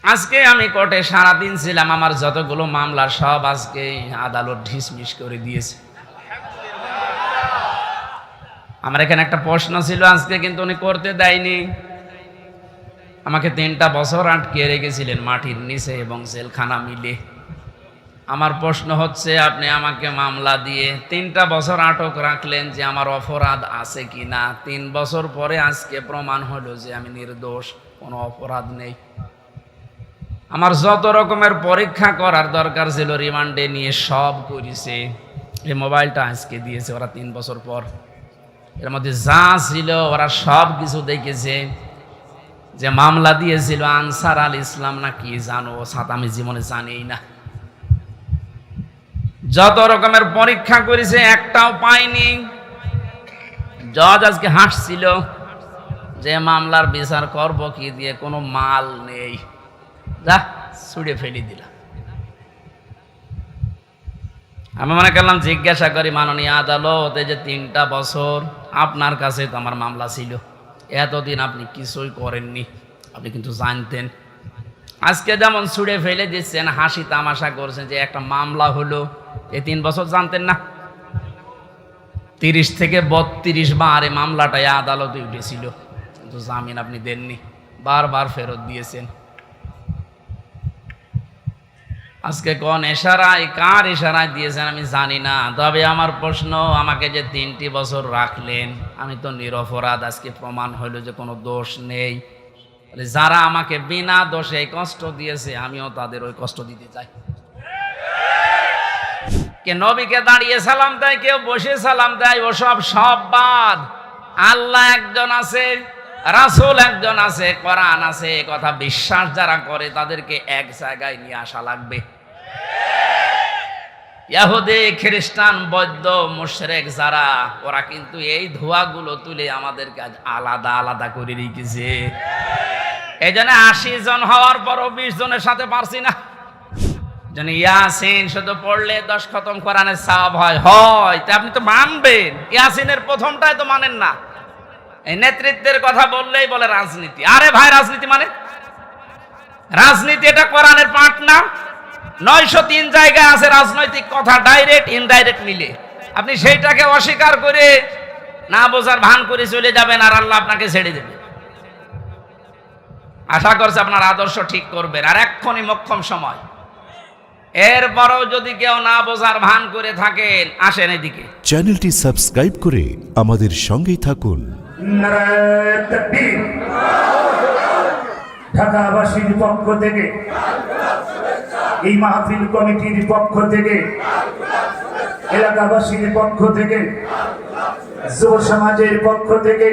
আজকে আমি কোর্টে সারাদিন ছিলাম, আমার যতগুলো মামলা সব আজকে আদালত ডিসমিস করে দিয়েছে। আমার এখানে একটা প্রশ্ন ছিল আজকে, কিন্তু উনি করতে দেয়নি। আমাকে 3টা বছর আটকে রেখেছিলেন মাটির নিচে এবং জেলখানা মিলে। আমার প্রশ্ন হচ্ছে, আপনি আমাকে মামলা দিয়ে 3টা বছর আটক রাখলেন, যে আমার অপরাধ আছে কিনা। 3 বছর পরে আজকে প্রমাণ হলো যে আমি নির্দোষ, কোনো অপরাধ নেই। আমার যত রকমের পরীক্ষা করার দরকার ছিল রিমান্ডে নিয়ে সব করেছে। এই মোবাইলটা আজকে দিয়েছে ওরা 3 বছর পর। এর মধ্যে যা ছিল ওরা সব কিছু দেখেছে। যে মামলা দিয়েছিল আনসার আল ইসলাম না কি জানো, আমি জীবনে জানিই না। যত রকমের পরীক্ষা করেছে একটাও পাইনি। জজ আজকে হাসছিল যে মামলার বিচার করব কি দিয়ে, কোনো মাল নেই, যা ছুড়ে ফেলে দিলাম। আমি মনে করলাম জিজ্ঞাসা করি, মাননীয় আদালত, এই যে 3টা বছর আপনার কাছে তো আমার মামলা ছিল, এতদিন আপনি কিছুই করেননি, আপনি কিন্তু জানতেন। আজকে যেমন ছুড়ে ফেলে দিচ্ছেন, হাসি তামাশা করছেন যে একটা মামলা হলো, এই 3 বছর জানতেন না? 30 থেকে 32 বার এই মামলাটাই আদালতে উঠেছিল, কিন্তু জামিন আপনি দেননি, বারবার ফেরত দিয়েছেন। আজকে কোন ইশারায়, কার ইশারায় দিয়েছেন আমি জানি না। তবে আমার প্রশ্ন, আমাকে যে 3টি বছর রাখলেন, আমি তো নিরপরাধ, আজকে প্রমাণ হইল যে কোনো দোষ নেই। যারা আমাকে বিনা দোষে কষ্ট দিয়েছে, আমিও তাদের ওই কষ্ট দিতে চাই। কে নবীকে দাঁড়িয়ে সালাম দেয়, কেউ বসে সালাম দেয়, ওসব সব বাদ। আল্লাহ একজন আছে, রাসূল একজন আছে, কোরআন আছে, কথা বিশ্বাস যারা করে তাদেরকে এক জায়গায় নিয়ে আসা লাগবে। ইহুদি, খ্রিস্টান, বৌদ্ধ, মুশরিক যারা, ওরা কিন্তু এই ধোঁয়াগুলো তুলে আমাদেরকে আজ আলাদা আলাদা করে রেখেছে। এই জন্য 80 জন হওয়ার পরও 20 জনের সাথে পারছি না। যেন ইয়াসিন শুধু পড়লে 10 খতম কোরআনের সওয়াব হয়, তা আপনি তো মানবেন। ইয়াসিনের প্রথমটাই তো মানেন না। এই নেতৃত্বের কথা বললেই বলে রাজনীতি। আরে ভাই, রাজনীতি মানে রাজনীতি, এটা কোরআনের পাঠ না। 903 জায়গায় আছে রাজনৈতিক কথা, ডাইরেক্ট ইনডাইরেক্ট মিলে। আপনি সেইটাকে অস্বীকার করে না বোঝার ভান করে চলে যাবেন, আর আল্লাহ আপনাকে ছেড়ে দেবে। আশা করছে আপনার আদর্শ ঠিক করবেন, আর এক্ষুনি মোক্ষম সময়। এরপরও যদি কেউ না বোঝার ভান করে থাকেন, আসেন এদিকে। চ্যানেলটি সাবস্ক্রাইব করে আমাদের সঙ্গেই থাকুন। নারায়ে তাকবীর। ঢাকাবাসীর পক্ষ থেকে, এই মাহফিল কমিটির পক্ষ থেকে, এলাকাবাসীর পক্ষ থেকে, যুব সমাজের পক্ষ থেকে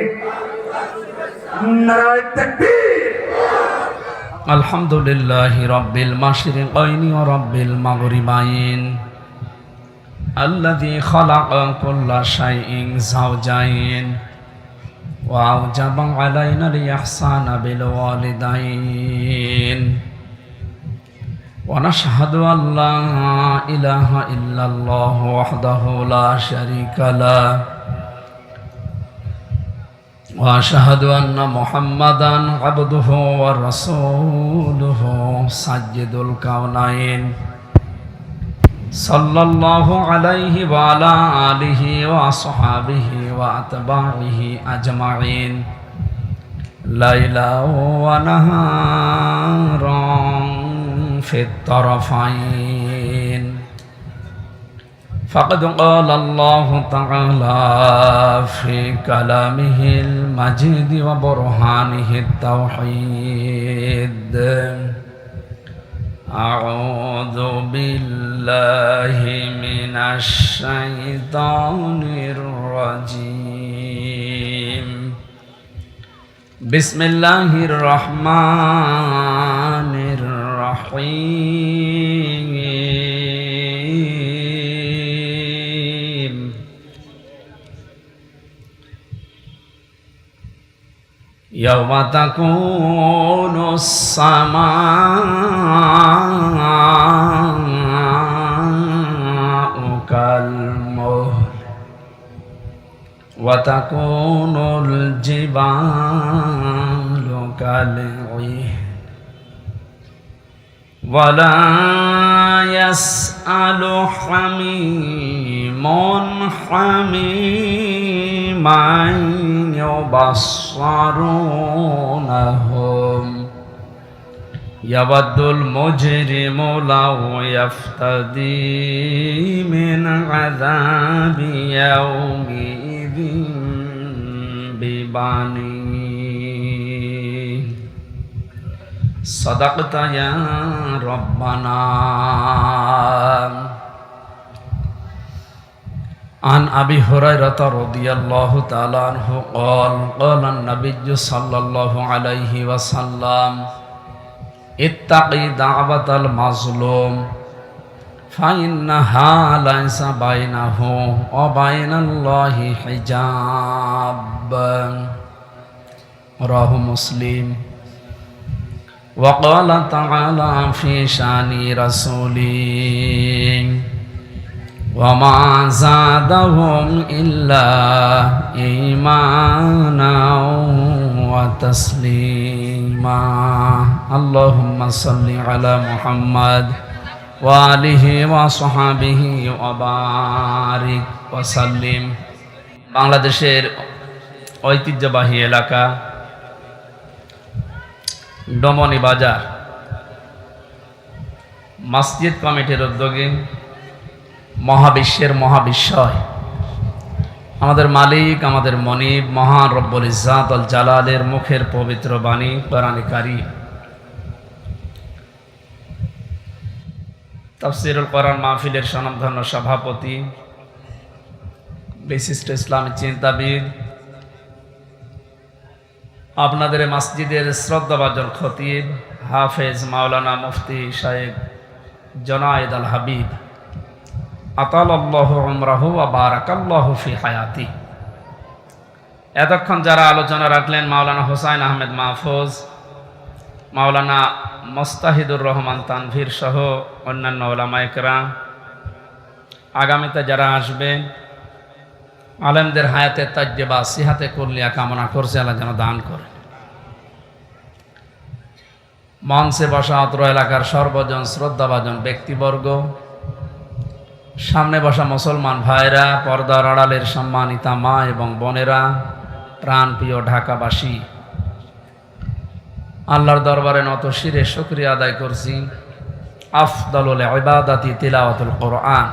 নারায়ে তাকবীর। আলহামদুলিল্লাহি রাব্বিল মাশরিকাইনি ওয়া রাব্বিল মাগরিবাইন আল্লাযী খালাকা কুল্লা শাইইন যাওজাইন ওয়া আওজাবা আলাইনাল ইহসানা বিল ওয়ালিদাইন ওয়া নাশহাদু আল্লা ইলাহা ইল্লাল্লাহু ওয়াহদাহু লা শারীকা লাহু ওয়া আশহাদু আন্না মুহাম্মাদান আবদুহু ওয়া রাসূলুহু সাজ্জিদুল কাওনাইন সাল্লাল্লাহু আলাইহি ওয়া আলা আলিহি ওয়া আসহাবিহি ওয়া আতবাইহি আজমাইন লাইলা ওয়া নাহারান ফিত তারাফাইন। فقد قال الله تعالى في كلامه المجيد وبرهانه التوحيد: أعوذ بالله من الشيطان الرجيم. بسم الله الرحمن الرحيم. يوم تكون السماء كالمهل وتكون الجبال كالعهن ولا يسأل حميم حميما يبصرونهم يود المجرم لو يفتدي من عذاب يومئذ ببنيه صدقت يا ربنا. عن أبي هريرة رضي الله تعالى عنه قال قال النبي صلى الله عليه وسلم اتقي دعوة المظلوم فإنها ليس بينه وبين الله حجاب. رواه مسلم. وقال تعالى في شان رسوله وما زادهم إلا إيمانا وتسليما. اللهم صل على محمد وآله وصحبه وبارك وسلم. বাংলাদেশের ঐতিহ্যবাহী এলাকা ডমনি বাজার মসজিদ কমিটির উদ্যোগে মহাবিশ্বের মহাবিশ্বয় আমাদের মালিক আমাদের মনিব মহান রব্বুল ইজ্জাত আল জালালের মুখের পবিত্র বাণী কোরআনে কারীম তাফসীরুল কোরআন মাহফিলের স্বনামধন্য সভাপতি বিশিষ্ট ইসলামী চিন্তাবিদ আপনাদের মসজিদের শ্রদ্ধাভাজন খতিব হাফেজ মাওলানা মুফতি শাইখ জুনায়েদ আল হাবিব আতালাল্লাহু উমরাহু ওয়া বারাকাল্লাহু ফি হায়াতি। এতক্ষণ যারা আলোচনা রাখলেন মাওলানা হোসাইন আহমেদ মাহফুজ, মাওলানা মুস্তাহিদুর রহমান তানভীর সহ অন্যান্য উলামায়ে কেরাম, আগামীতে যারা আসবেন আলেমদের হায়াতে তাজ্জেবা সিহাতে কুল্লিয়া কামনা করছে আল্লাহ যেন দান করে। মঞ্চে বসা অত্র এলাকার সর্বজন শ্রদ্ধাভাজন ব্যক্তিবর্গ, সামনে বসা মুসলমান ভাইরা, পর্দার আড়ালের সম্মানিতা মা এবং বোনেরা, প্রাণপ্রিয় ঢাকাবাসী, আল্লাহর দরবারে নত শিরে শুকরিয়া আদায় করছি। আফদালুল ইবাদাতি তিলাওয়াতুল কোরআন।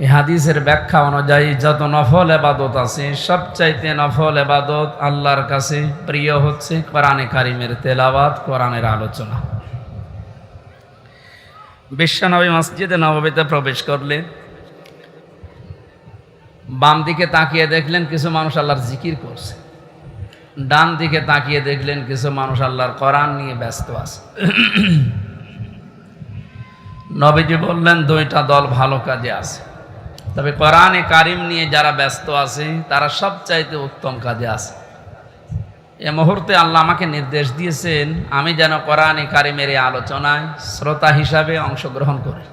এই হাদিসের ব্যাখ্যা অনুযায়ী যত নফল ইবাদত আছে সবচাইতে নফল ইবাদত আল্লাহর কাছে প্রিয় হচ্ছে কোরআনে কারীমের তেলাওয়াত, কোরআনের আলোচনা। বিশ্বনবী মসজিদে নববীতে প্রবেশ করলেন, বাম দিকে তাকিয়ে দেখলেন কিছু মানুষ আল্লাহর জিকির করছে, ডান দিকে তাকিয়ে দেখলেন কিছু মানুষ আল্লাহর কোরআন নিয়ে ব্যস্ত আছে। নবীজি বললেন দুইটা দল ভালো কাজে আছে, তবে কোরআনে কারীম নিয়ে যারা ব্যস্ত আছে তারা সবচাইতে উত্তম কাজে আছে। এ মুহূর্তে আল্লাহ আমাকে নির্দেশ দিয়েছেন আমি যেন কোরআনে কারীমের এই আলোচনায় শ্রোতা হিসাবে অংশগ্রহণ করি।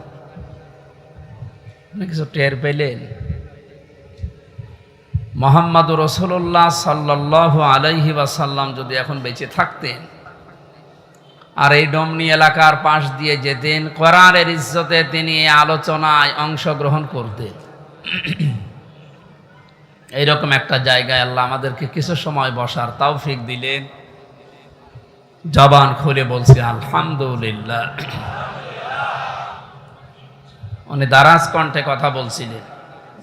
আপনি কিছু টের পেলেন? মুহাম্মদুর রাসূলুল্লাহ সাল্লাল্লাহু আলাইহি ওয়াসাল্লাম যদি এখন বেঁচে থাকতেন আর এই ডমনি এলাকার পাশ দিয়ে যেতেন, কোরআনের ইজ্জতে তিনি এই আলোচনায় অংশগ্রহণ করতেন। এইরকম একটা জায়গায় আল্লাহ আমাদেরকে কিছু সময় বসার তৌফিক দিলেন। জবান খুলে বলছি আলহামদুলিল্লাহ। উনি দারাজ কণ্ঠে কথা বলছিলেন,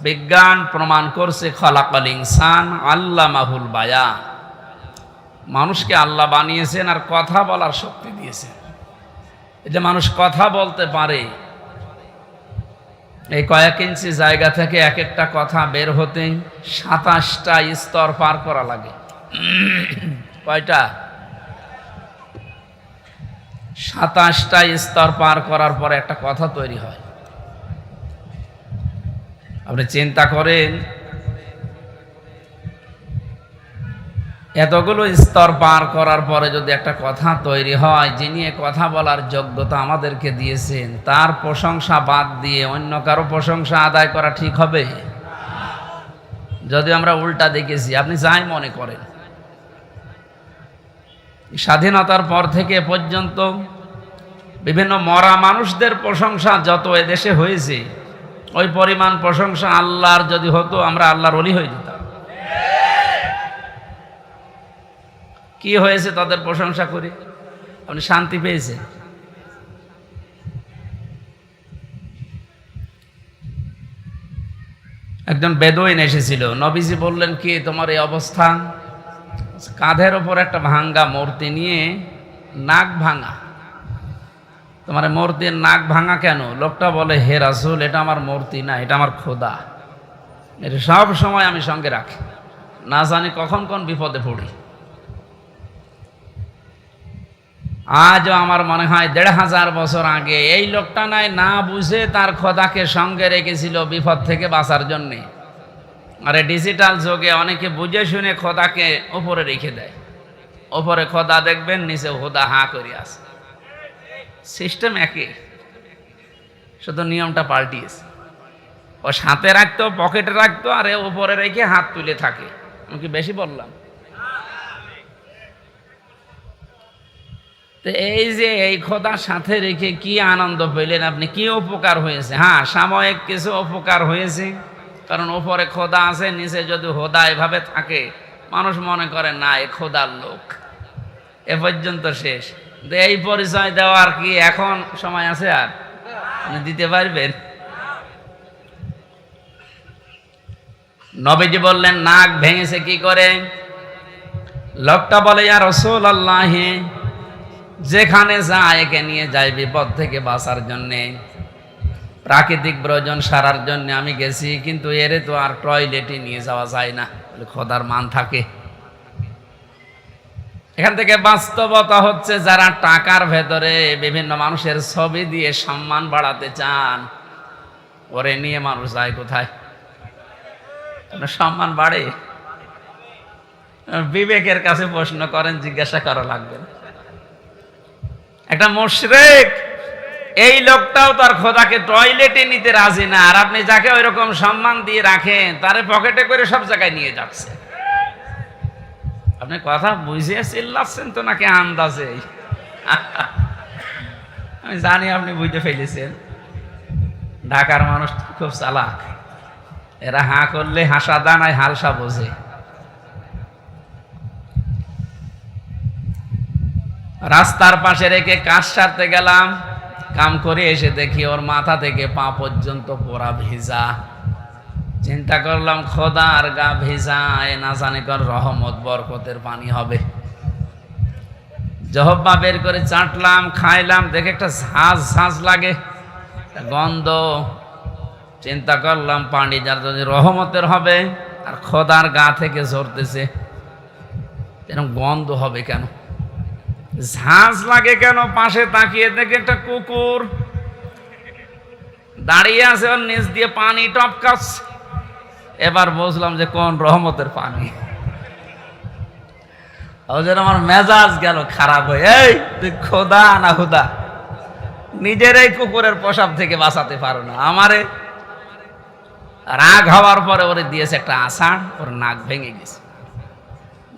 বিজ্ঞান প্রমাণ করছে খলাকাল ইনসান আল্লামাহুল বায়ান, মানুষকে আল্লাহ বানিয়েছেন আর কথা বলার শক্তি দিয়েছেন। এই যে মানুষ কথা বলতে পারে, এই কয়েক ইঞ্চি জায়গা থেকে এক একটা কথা বের হতে 27টা স্তর পার করা লাগে। কয়টা? 27টা স্তর পার করার পরে একটা কথা তৈরি হয়। আপনি চিন্তা করেন, এতগুলো স্তর পার করার পরে যদি একটা কথা তৈরি হয়, যিনি কথা বলার যোগ্যতা আমাদেরকে দিয়েছেন তার প্রশংসা বাদ দিয়ে অন্য কারো প্রশংসা আদায় করা ঠিক হবে? যদি আমরা উল্টা দেখেছি, আপনি যাই মনে করেন, স্বাধীনতার পর থেকে পর্যন্ত বিভিন্ন মরা মানুষদের প্রশংসা যত এদেশে হয়েছে, ওই পরিমাণ প্রশংসা আল্লাহর যদি হতো, আমরা আল্লাহর ওলি হয়ে যেতাম। কি হয়েছে তাদের প্রশংসা করে? আপনি শান্তি পেয়েছেন? একজন বেদুইন এসেছিল, নবীজি বললেন, কি তোমার এই অবস্থা? কাঁধের ওপর একটা ভাঙ্গা মূর্তি নিয়ে নাক ভাঙা। তোমার মূর্তির নাক ভাঙা কেন? লোকটা বলে, হে রাসূল, এটা আমার মূর্তি না, এটা আমার খোদা। এটা সব সময় আমি সঙ্গে রাখি, না জানি কখন কোন বিপদে পড়ি। আজও আমার মনে হয় ১৫০০ বছর আগে এই লোকটা না বুঝে তার খোদাকে সঙ্গে রেখেছিল বিপদ থেকে বাঁচার জন্যে। আর ডিজিটাল যুগে অনেকে বুঝে শুনে খোদাকে উপরে রেখে দেয়। উপরে খোদা দেখবেন, নিচে খোদা হাঁ করে আছে। সিস্টেম একই, শুধু নিয়মটা পাল্টিয়েছে। ও সাথে রাখতো, পকেটে রাখতো, আর এ উপরে রেখে হাত তুলে থাকে। আমি কি বেশি বললাম? তো এই যে এই খোদার সাথে রেখে কি আনন্দ পেলেন আপনি? কি উপকার হয়েছে? হ্যাঁ, সাময়িক কিছু উপকার হয়েছে, কারণ উপরে খোদা আছে, নিচে যদি খোদা এভাবে থাকে, মানুষ মনে করে না এ খোদার লোক। এ পর্যন্ত শেষ। এই পরিচয় দেওয়ার কি এখন সময় আছে? আর আপনি দিতে পারবেন? নবীজি বললেন, নাক ভেঙেছে কি করে? লোকটা বলে, ইয়া রাসূলুল্লাহ, যেখানে যায় একে নিয়ে যায় বিপদ থেকে বাঁচার জন্যে, প্রাকৃতিক প্রয়োজন সারার জন্য আমি গেছি, কিন্তু এরে তো আর টয়লেটে নিয়ে যাওয়া যায় না। খোদার মান থাকে। এখান থেকে বাস্তবতা হচ্ছে, যারা টাকার ভেতরে বিভিন্ন মানুষের ছবি দিয়ে সম্মান বাড়াতে চান, ওরে নিয়ে মানুষ যায় কোথায়? সম্মান বাড়ে? বিবেকের কাছে প্রশ্ন করেন, জিজ্ঞাসা করা লাগবে না। একটা মুশরিক, এই লোকটাও তার খোদাকে টয়লেটে নিতে রাজি না, আর আপনি যাকে ওই রকম সম্মান দিয়ে রাখেন, তারে পকেটে করে সব জায়গায় নিয়ে যাচ্ছে। আপনি কথা বুঝে চিল্লাচ্ছেন তো নাকি আন্দাজে? আমি জানি আপনি বুঝতে ফেলেছেন। ঢাকার মানুষ খুব চালাক, এরা হাঁ করলে হাসা দানায় হালসা বোঝে। রাস্তার পাশে রেখে কাজ সারতে গেলাম, কাম করে এসে দেখি ওর মাথা থেকে পা পর্যন্ত পোড়া ভিজা। চিন্তা করলাম, খোদার গা ভিজা, এ না জানি কর রহমত বরকতের পানি হবে। জহব্বা বের করে চাটলাম, খাইলাম, দেখে একটা ঝাঁঝ ঝাঁঝ লাগে, গন্ধ। চিন্তা করলাম, পানি যার যদি রহমতের হবে, আর খোদার গা থেকে ঝরতেছে, এরকম গন্ধ হবে কেন? ঝাঁঝ লাগে কেন? পাশে তাকিয়ে দেখে একটা কুকুর দাঁড়িয়ে আছে, ওর নিচ দিয়ে পানি টপকাচ্ছে। এবার বুঝলাম যে কোন রহমতের পানি। আমার মেজাজ গেল খারাপ হয়ে। এই তুই খোদা না হুদা? নিজের এই কুকুরের পোশাক থেকে বাঁচাতে পারো না, আমারে রাগ হওয়ার পরে ওরে দিয়েছে একটা আষাঢ়, ওর নাক ভেঙে গেছে।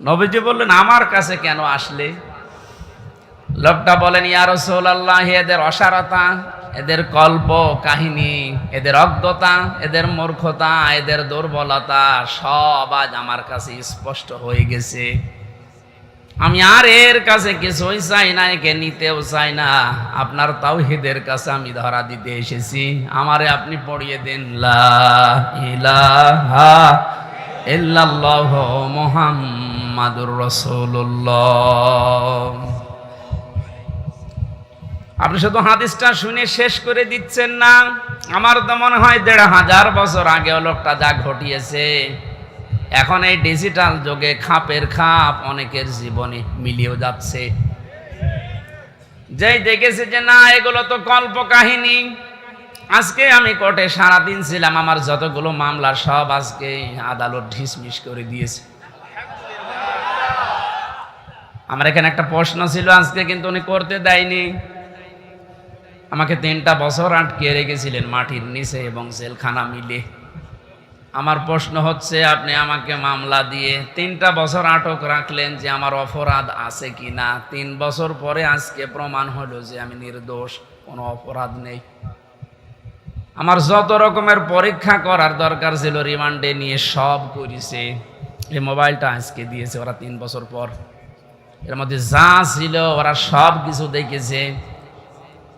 নবীজি বললেন, আমার কাছে কেন আসলে? লোকটা বলেন, ইয়া রাসূলুল্লাহ, এদের অসারতা, এদের কল্প কাহিনী, এদের অজ্ঞতা, এদের মূর্খতা, এদের দুর্বলতা সব আজ আমার কাছে স্পষ্ট হয়ে গেছে। আমি আর এর কাছে কিছুই চাই না, একে নিতেও চাই না। আপনার তাওহীদের কাছে আমি ধরা দিতে এসেছি, আমারে আপনি পড়িয়ে দেন লা ইলাহা ইল্লাল্লাহু মুহাম্মাদুর রাসূলুল্লাহ। আপনি শুধু হাদিসটা শুনে শেষ করে দিচ্ছেন না। আমার তো মনে হয় ১৫০০ বছর আগে লোকটা যা ঘটিয়েছে, এখন এই ডিজিটাল যুগে খাপের খাপ অনেকের জীবনে মিলিয়েও যাচ্ছে। যেই দেখেছে যে না, এগুলো তো কল্প কাহিনী। আজকে আমি কোর্টে সারাদিন ছিলাম, আমার যতগুলো মামলা সব আজকে আদালত ডিসমিস করে দিয়েছে। আমার এখানে একটা প্রশ্ন ছিল আজকে, কিন্তু উনি করতে দেয়নি। আমাকে ৩টা বছর আটকে রেখেছিলেন মাটির নিচে এবং জেলখানা মিলে। আমার প্রশ্ন হচ্ছে, আপনি আমাকে মামলা দিয়ে 3টা বছর আটক রাখলেন যে আমার অপরাধ আছে কিনা। 3 বছর পরে আজকে প্রমাণ হলো যে আমি নির্দোষ, কোনো অপরাধ নেই। আমার যত রকমের পরীক্ষা করার দরকার ছিল রিমান্ডে নিয়ে সব করেছে। এই মোবাইলটা আজকে দিয়েছে ওরা 3 বছর পর। এর মধ্যে যা ছিল ওরা সব কিছু দেখেছে।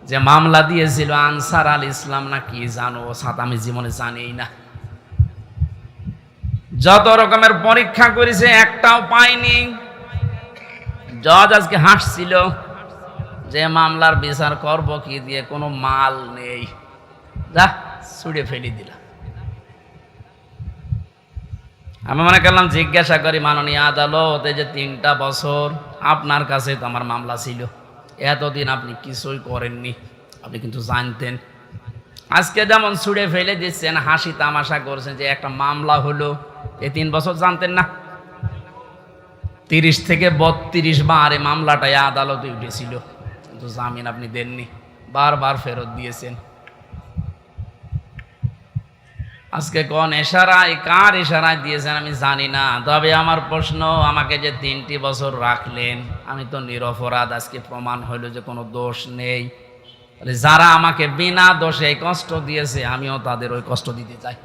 যে মামলা দিয়েছিল আনসার আল ইসলাম না কি জানো, সাথে আমি জীবনে জানিই না। যত রকমের পরীক্ষা করেছে একটাও পাইনি। জজ আজকে হাসছিল যে মামলার বিচার করব কি দিয়ে, কোনো মাল নেই, যা ছুড়ে ফেলে দিলাম। আমি মনে করলাম জিজ্ঞাসা করি, মাননীয় আদালত, এই যে 3টা বছর আপনার কাছে তো আমার মামলা ছিল, এতদিন আপনি কিছুই করেননি, আপনি কিন্তু জানতেন। আজকে যেমন ছুড়ে ফেলে দিচ্ছেন, হাসি তামাশা করছেন যে একটা মামলা হলো, এই 3 বছর জানতেন না? 30 থেকে 32 বার এই মামলাটাই আদালতে উঠেছিল, কিন্তু জামিন আপনি দেননি, বারবার ফেরত দিয়েছেন। আজকে কোন ইশারায়, কার ইশারায় দিয়েছেন আমি জানি না। তবে আমার প্রশ্ন, আমাকে যে 3টি বছর রাখলেন, আমি তো নিরপরাধ, আজকে প্রমাণ হইল যে কোনো দোষ নেই। যারা আমাকে বিনা দোষে কষ্ট দিয়েছে, আমিও তাদের ওই কষ্ট দিতে চাই।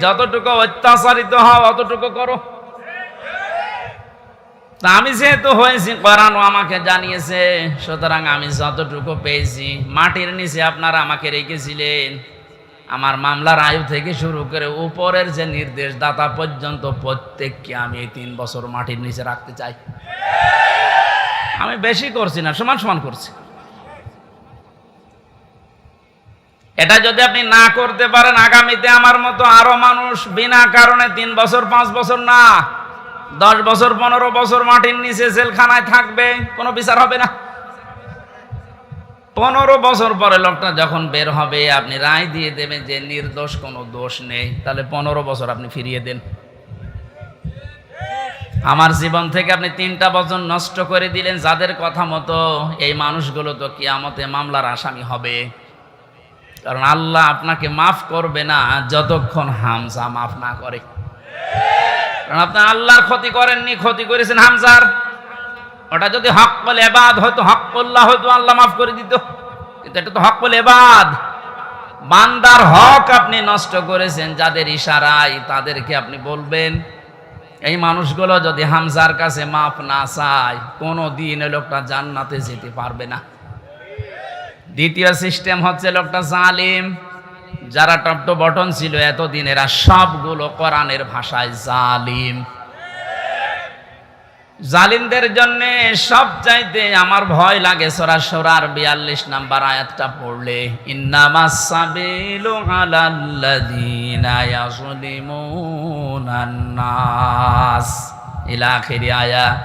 যতটুকু অত্যাচারিত হও অতটুকু করো। তা আমি যেহেতু হয়েছি, কোরআন আমাকে জানিয়েছে, সুতরাং আমি যতটুকু পেয়েছি। মাটির নিচে আপনারা আমাকে রেখেছিলেন, আমার মামলার আয়ু থেকে শুরু করে উপরের যে নির্দেশদাতা পর্যন্ত প্রত্যেককে আমি এই 3 বছর মাটির নিচে রাখতে চাই। আমি বেশি করছি না, সমান সমান করছি। এটা যদি আপনি না করতে পারেন, আগামীতে আমার মতো আরো মানুষ বিনা কারণে 3 বছর 5 বছর না 10 বছর 15 বছর মাটির নিচে জেলখানায় থাকবে, কোনো বিচার হবে না। 15 বছর পরে লোকটা যখন বের হবে, আপনি রায় দিয়ে দেবেন যে নির্দোষ, কোনো দোষ নেই, তাহলে 15 বছর আপনি ফিরিয়ে দেন। আমার জীবন থেকে আপনি 3টা বছর নষ্ট করে দিলেন, যাদের কথা মতো এই মানুষগুলো তো কিয়ামতে মামলার আসামি হবে। কারণ আল্লাহ আপনাকে মাফ করবে না যতক্ষণ হামজা মাফ না করে। কারণ আপনি আল্লাহর ক্ষতি করেননি, ক্ষতি করেছেন হামজার। ওটা যদি হক্কুল ইবাদ হয়তো, হক্কুল্লাহ হয়তো আল্লাহ মাফ করে দিত, কিন্তু এটা তো হক্কুল ইবাদ, বান্দার হক আপনি নষ্ট করেছেন। যাদের ইশারায় তাদেরকে আপনি বলবেন। এই মানুষগুলো যদি হামজার কাছে মাফ না চায়, কোনো দিন লোকটা জান্নাতে যেতে পারবে না। দ্বিতীয় সিস্টেম হচ্ছে লোকটা জালিম। যারা টপ টু বটন ছিল এতদিন, এরা সবগুলো কোরআনের ভাষায় জালিম। জালিমদের জন্য সবচাইতে আমার ভয় লাগে সূরা শুরার 42 নম্বর আয়াতটা পড়লে, ইন্নামাস সাবিলু আলাল্লাযীনা ইয়াযলিমুনান নাস ইলা আখির আয়াত।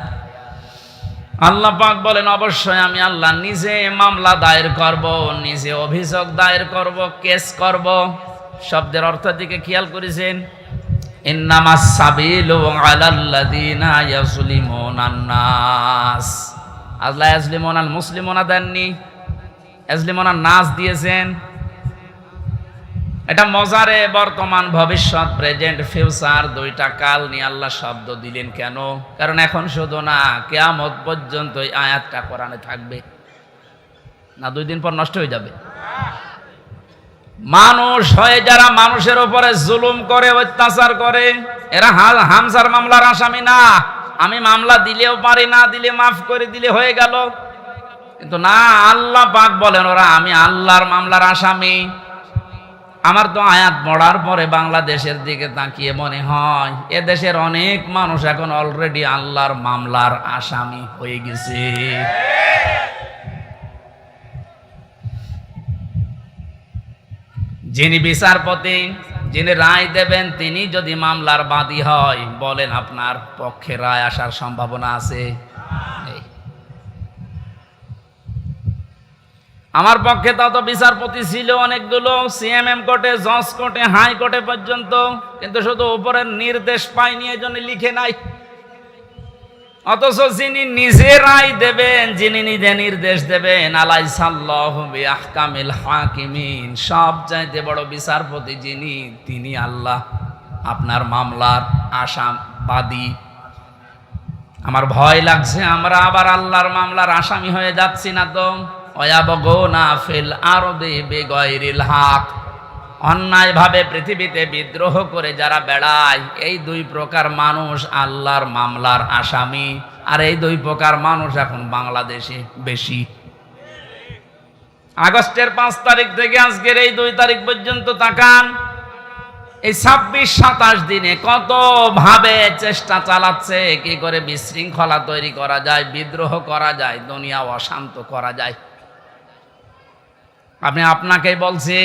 আল্লাহ পাক বলেন, অবশ্যই আমি আল্লাহ নিজে মামলা দায়ের করব, নিজে অভিযোগ দায়ের করব, কেস করব। শব্দের অর্থ দিকে খেয়াল করেছেন? ইন্নামাস সাবিলু আলাল্লাযীনা ইয়াযলিমুনান নাস। আল্লাহ ইয়াযলিমুনাল মুসলিমুনা দেননি, ইয়াযলিমুনান নাস দিয়েছেন। এটা মজারে বর্তমান ভবিষ্যৎ, প্রেজেন্ট ফিউচার 2টা কাল নিয়ে আল্লাহ শব্দ দিলেন কেন? কারণ এখন শুধু না, কিয়ামত পর্যন্ত এই আয়াতটা কোরআনে থাকবে না, 2 দিন পর নষ্ট হয়ে যাবে। মানুষ হয়ে যারা মানুষের উপরে জুলুম করে, অত্যাচার করে, এরা হামজার মামলার আসামি না। আমি মামলা দিলেও পারি, না দিলে মাফ করে দিলে হয়ে গেল, কিন্তু না, আল্লাহ পাক বলেন ওরা আমি আল্লাহর মামলার আসামি। আমার তো আয়াত পড়ার পরে বাংলাদেশের দিকে তাকিয়ে মনে হয় এদেশের অনেক মানুষ এখন অলরেডি আল্লাহর মামলার আসামি হয়ে গেছে। যিনি বিচারপতি, যিনি রায় দেবেন, তিনি যদি মামলার বাদী হয়, বলেন আপনার পক্ষে রায় আসার সম্ভাবনা আছে? আমার পক্ষে তত বিচারপতি ছিল অনেকগুলো, সিএমএম কোর্টে, জজ কোর্টে, হাই কোর্টে পর্যন্ত, কিন্তু শুধু উপরের নির্দেশ পাইনি, এই জন্য লিখে নাই। অথচ যিনি নিজে রায় দেবেন, যিনি নিজে নির্দেশ দেবেন, আলাইসাল্লাহু বিআহকামিল হাকিমিন, সব চাইতে বড় বিচারপতি যিনি, তিনি আল্লাহ। আপনার মামলার আসামবাদী। আমার ভয় লাগছে আমরা আবার আল্লাহর মামলার আসামি হয়ে যাচ্ছি না তো। ওয়ায়াবগুনা ফিল আরদি বিগাইরিল হক, অন্যায়ভাবে পৃথিবীতে বিদ্রোহ করে যারা বেড়ায়, এই দুই প্রকার মানুষ আল্লাহর মামলার আসামি। আর এই দুই প্রকার মানুষ এখন বাংলাদেশে বেশি। আগস্টের 5 তারিখ থেকে আজকের এই 2 তারিখ পর্যন্ত তাকান, এই 26-27 দিনে কত ভাবে চেষ্টা চালাচ্ছে কি করে বিশৃঙ্খলা তৈরি করা যায়, বিদ্রোহ করা যায়, দুনিয়া অশান্ত করা যায়। আপনাকেই বলছি,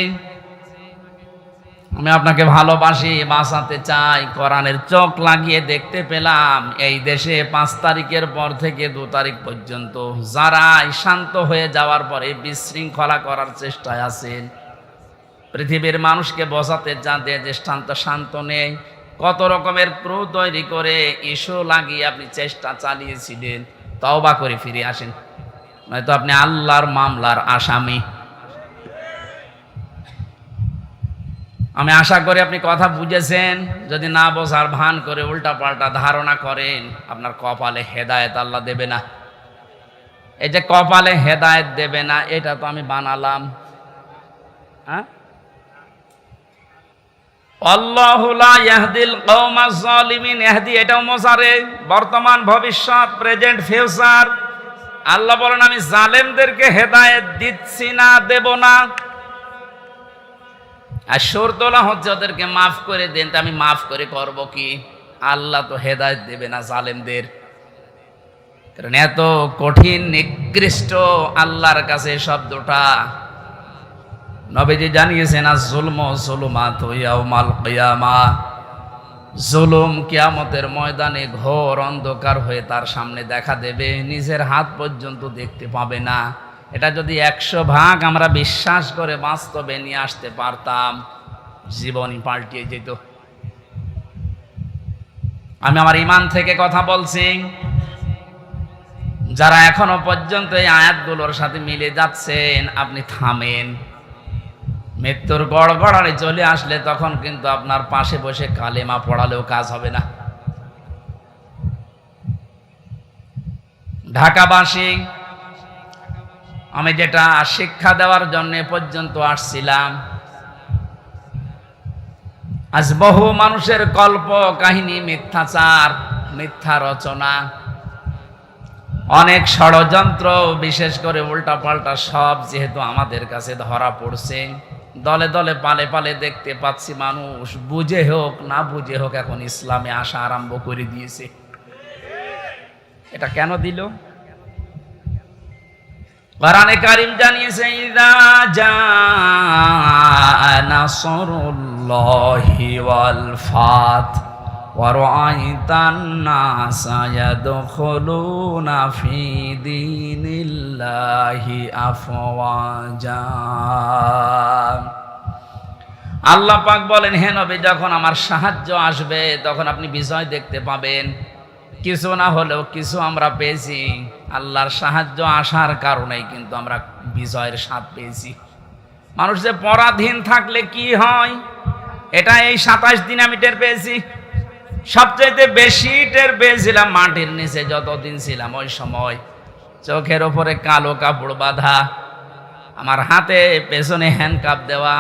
আমি আপনাকে ভালোবাসি, বাঁচাতে চাই। কোরআনের চোখ লাগিয়ে দেখতে পেলাম এই দেশে 5 তারিখের পর থেকে 2 তারিখ পর্যন্ত যারা শান্ত হয়ে যাওয়ার পরে বিশৃঙ্খলা করার চেষ্টায় আছেন, পৃথিবীর মানুষকে বোঝাতে চাঁদে যে শান্ত নেই, কত রকমের ক্রু তৈরি করে ইস্যু লাগিয়ে আপনি চেষ্টা চালিয়েছিলেন। তওবা করে ফিরে আসেন, নয়তো আপনি আল্লাহর মামলার আসামি। আমি আশা করি আপনি কথা বুঝেছেন। যদি না বোঝার ভান করে উল্টাপাল্টা ধারণা করেন, আপনার কপালে হেদায়েত আল্লাহ দেবে না। এই যে কপালে হেদায়েত দেবে না, এটা তো আমি বানালাম। হ্যাঁ, আল্লাহু লা ইয়াহদিল কওমাজ জালিমিন, ইহদি এটাও মোজারে, বর্তমান ভবিষ্যৎ, প্রেজেন্ট ফিউচার। আল্লাহ বলেন আমি জালেমদেরকে হেদায়েত দিচ্ছি না, দেব না। আর শর্তলা হচ্ছে ওদেরকে মাফ করে দেন। তা আমি মাফ করে করব কি? আল্লাহ তো হেদায়েত দেবে না জালেমদের। কারণ এত কঠিন নিকৃষ্ট আল্লাহর কাছে শব্দটা। নবীজি জানিয়েছেন আয-যুলমু যুলুমাতু ইয়াউমাল কিয়ামাহ, জুলুম কিয়ামতের ময়দানে ঘোর অন্ধকার হয়ে তার সামনে দেখা দেবে, নিজের হাত পর্যন্ত দেখতে পাবে না। এটা যদি 100 ভাগ আমরা বিশ্বাস করে বাস্তবে নিয়ে আসতে পারতাম, জীবনই পাল্টিয়ে যেত। আমি আমার ঈমান থেকে কথা বলছি। যারা এখনো পর্যন্ত এই আয়াতগুলোর সাথে মিলে যাচ্ছেন, আপনি থামেন। মৃত্যুর গড়গড়ানি চলে আসলে তখন কিন্তু আপনার পাশে বসে কালেমা পড়ালেও কাজ হবে না। ঢাকাবাসী, আমি যেটা শিক্ষা দেওয়ার জন্য পর্যন্ত আসছিলাম, আজ বহু মানুষের কল্প কাহিনী, মিথ্যাচার, মিথ্যা রচনা, অনেক ষড়যন্ত্র, বিশেষ করে উল্টাপাল্টা সব যেহেতু আমাদের কাছে ধরা পড়ছে, দলে দলে পালে পালে দেখতে পাচ্ছি মানুষ বুঝে হোক না বুঝে হোক এখন ইসলামে আসা আরম্ভ করে দিয়েছে। এটা কেন দিল? কোরআনে কারীম জানিয়েছে ইযা জাআ নাসরুল্লাহি ওয়াল ফাত ওয়া রাআইতান নাসা ইয়াদখুলুনা ফি দীনিল্লাহি আফওয়াজা। আল্লাহ পাক বলেন, হে নবী, যখন আমার সাহায্য আসবে তখন আপনি বিজয় দেখতে পাবেন। কিছু না হলেও কিছু আমরা পেয়েছি। আল্লাহর সাহায্য আসার কারণেই কিন্তু আমরা বিজয়ের স্বাদ পেয়েছি। মানুষ যে পরাধীন থাকলে কি হয়, এটা এই 27 দিন আমি টের পেয়েছি। সবচাইতে বেশি টের পেয়েছিলাম মাটির নিচে যতদিন ছিলাম। ওই সময় চোখের ওপরে কালো কাপড় বাঁধা, আমার হাতে পেছনে হ্যান্ডকাপ দেওয়া,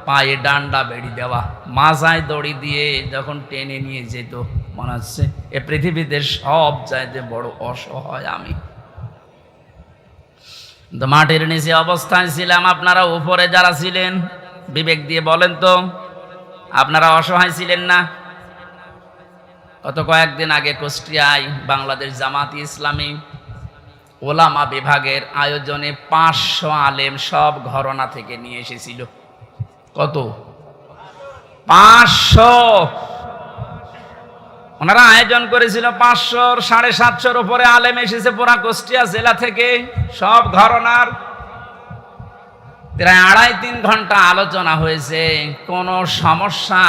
পায়ে ডান্ডা বেড়ি দেওয়া, মাজায় দড়ি দিয়ে যখন টেনে নিয়ে যেত, মনে হচ্ছে এ পৃথিবীতে সব চাইতে বড় অসহায় আমি। তো মাটির নিচে অবস্থায় ছিলাম। আপনারা উপরে যারা ছিলেন, বিবেক দিয়ে বলেন তো, আপনারা অসহায় ছিলেন না? গত কয়েকদিন আগে কুষ্টিয়ায় বাংলাদেশ জামাত ইসলামী ওলামা বিভাগের আয়োজনে 500 আলেম সব ঘরানা থেকে নিয়ে এসেছিল। কত? 500। ওনারা আয়োজন করেছিল 500, 750 উপরে আলেম এসেছে পুরা কুষ্টিয়া জেলা থেকে, সব ঘরানার। প্রায় 2.5-3 ঘন্টা আলোচনা হয়েছে, কোনো সমস্যা